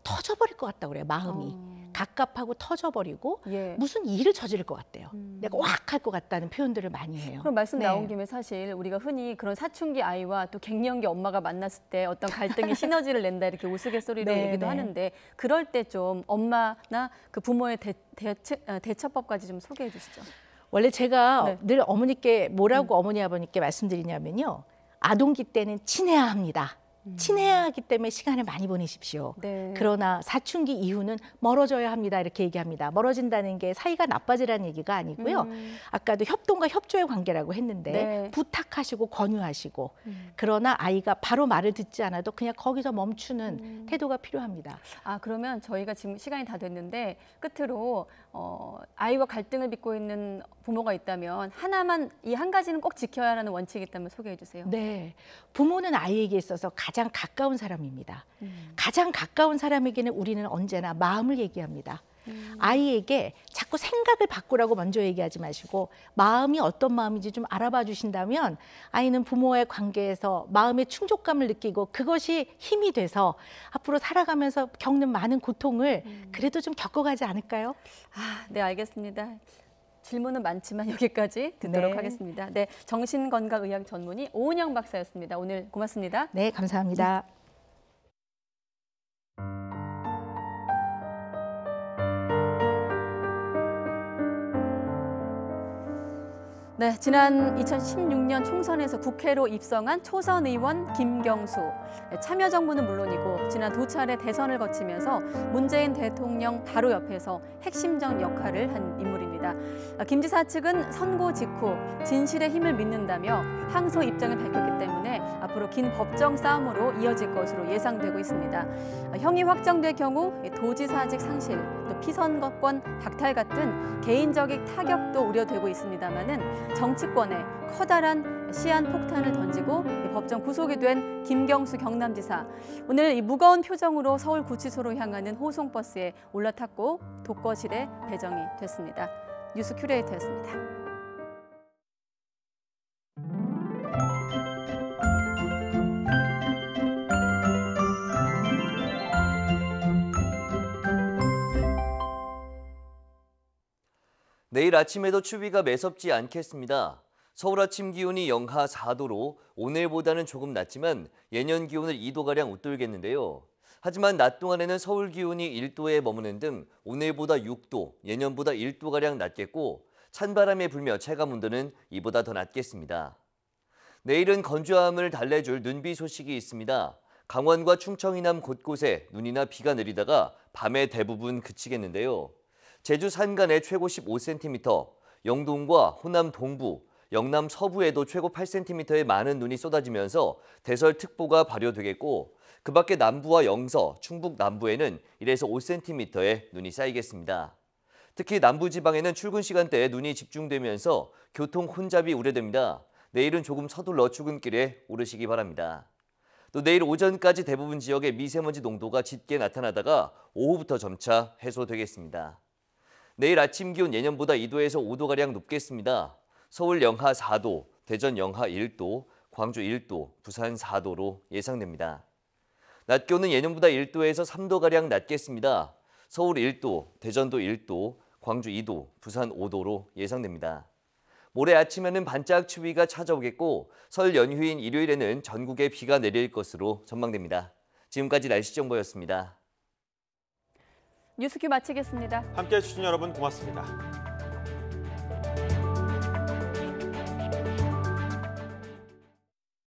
터져버릴 것 같다고 그래요. 마음이 갑갑하고 터져버리고 무슨 일을 저지를 것 같대요. 내가 확 할 것 같다는 표현들을 많이 해요. 그럼 말씀 나온 김에 사실 우리가 흔히 그런 사춘기 아이와 또 갱년기 엄마가 만났을 때 어떤 갈등이 시너지를 낸다 이렇게 우스갯소리로 얘기도 하는데 그럴 때 좀 엄마나 그 부모의 대처법까지 좀 소개해 주시죠. 원래 제가 늘 어머니께 뭐라고 어머니 아버님께 말씀드리냐면요. 아동기 때는 친해야 합니다. 친해야 하기 때문에 시간을 많이 보내십시오. 그러나 사춘기 이후는 멀어져야 합니다. 이렇게 얘기합니다. 멀어진다는 게 사이가 나빠지라는 얘기가 아니고요. 아까도 협동과 협조의 관계라고 했는데 부탁하시고 권유하시고 그러나 아이가 바로 말을 듣지 않아도 그냥 거기서 멈추는 태도가 필요합니다. 아, 그러면 저희가 지금 시간이 다 됐는데 끝으로 아이와 갈등을 빚고 있는 부모가 있다면 하나만 이 한 가지는 꼭 지켜야 하는 원칙이 있다면 소개해 주세요. 네, 부모는 아이에게 있어서 가장 가까운 사람입니다. 가장 가까운 사람에게는 우리는 언제나 마음을 얘기합니다. 아이에게 자꾸 생각을 바꾸라고 먼저 얘기하지 마시고 마음이 어떤 마음인지 좀 알아봐 주신다면 아이는 부모와의 관계에서 마음의 충족감을 느끼고 그것이 힘이 돼서 앞으로 살아가면서 겪는 많은 고통을 그래도 좀 겪어가지 않을까요? 아, 네, 알겠습니다. 질문은 많지만 여기까지 듣도록 하겠습니다. 네, 정신건강의학 전문의 오은영 박사였습니다. 오늘 고맙습니다. 네, 감사합니다. 네, 지난 2016년 총선에서 국회로 입성한 초선 의원 김경수. 참여정부는 물론이고 지난 두 차례 대선을 거치면서 문재인 대통령 바로 옆에서 핵심적 역할을 한 인물입니다. 김 지사 측은 선고 직후 진실의 힘을 믿는다며 항소 입장을 밝혔기 때문에 앞으로 긴 법정 싸움으로 이어질 것으로 예상되고 있습니다. 형이 확정될 경우 도지사직 상실, 또 피선거권 박탈 같은 개인적인 타격도 우려되고 있습니다만은 정치권에 커다란 시한폭탄을 던지고 법정 구속이 된 김경수 경남지사. 오늘 이 무거운 표정으로 서울구치소로 향하는 호송버스에 올라탔고 독거실에 배정이 됐습니다. 뉴스 큐레이터였습니다. 내일 아침에도 추위가 매섭지 않겠습니다. 서울 아침 기온이 영하 4도로 오늘보다는 조금 낮지만 예년 기온을 2도가량 웃돌겠는데요. 하지만 낮 동안에는 서울 기온이 1도에 머무는 등 오늘보다 6도, 예년보다 1도가량 낮겠고 찬바람이 불며 체감온도는 이보다 더 낮겠습니다. 내일은 건조함을 달래줄 눈비 소식이 있습니다. 강원과 충청 이남 곳곳에 눈이나 비가 내리다가 밤에 대부분 그치겠는데요. 제주 산간에 최고 15cm, 영동과 호남 동부, 영남 서부에도 최고 8cm의 많은 눈이 쏟아지면서 대설특보가 발효되겠고 그 밖에 남부와 영서, 충북 남부에는 1에서 5cm의 눈이 쌓이겠습니다. 특히 남부지방에는 출근 시간대에 눈이 집중되면서 교통 혼잡이 우려됩니다. 내일은 조금 서둘러 출근길에 오르시기 바랍니다. 또 내일 오전까지 대부분 지역에 미세먼지 농도가 짙게 나타나다가 오후부터 점차 해소되겠습니다. 내일 아침 기온 예년보다 2도에서 5도가량 높겠습니다. 서울 영하 4도, 대전 영하 1도, 광주 1도, 부산 4도로 예상됩니다. 낮 기온은 예년보다 1도에서 3도가량 낮겠습니다. 서울 1도, 대전도 1도, 광주 2도, 부산 5도로 예상됩니다. 모레 아침에는 반짝 추위가 찾아오겠고 설 연휴인 일요일에는 전국에 비가 내릴 것으로 전망됩니다. 지금까지 날씨 정보였습니다. 뉴스큐 마치겠습니다. 함께해 주신 여러분 고맙습니다.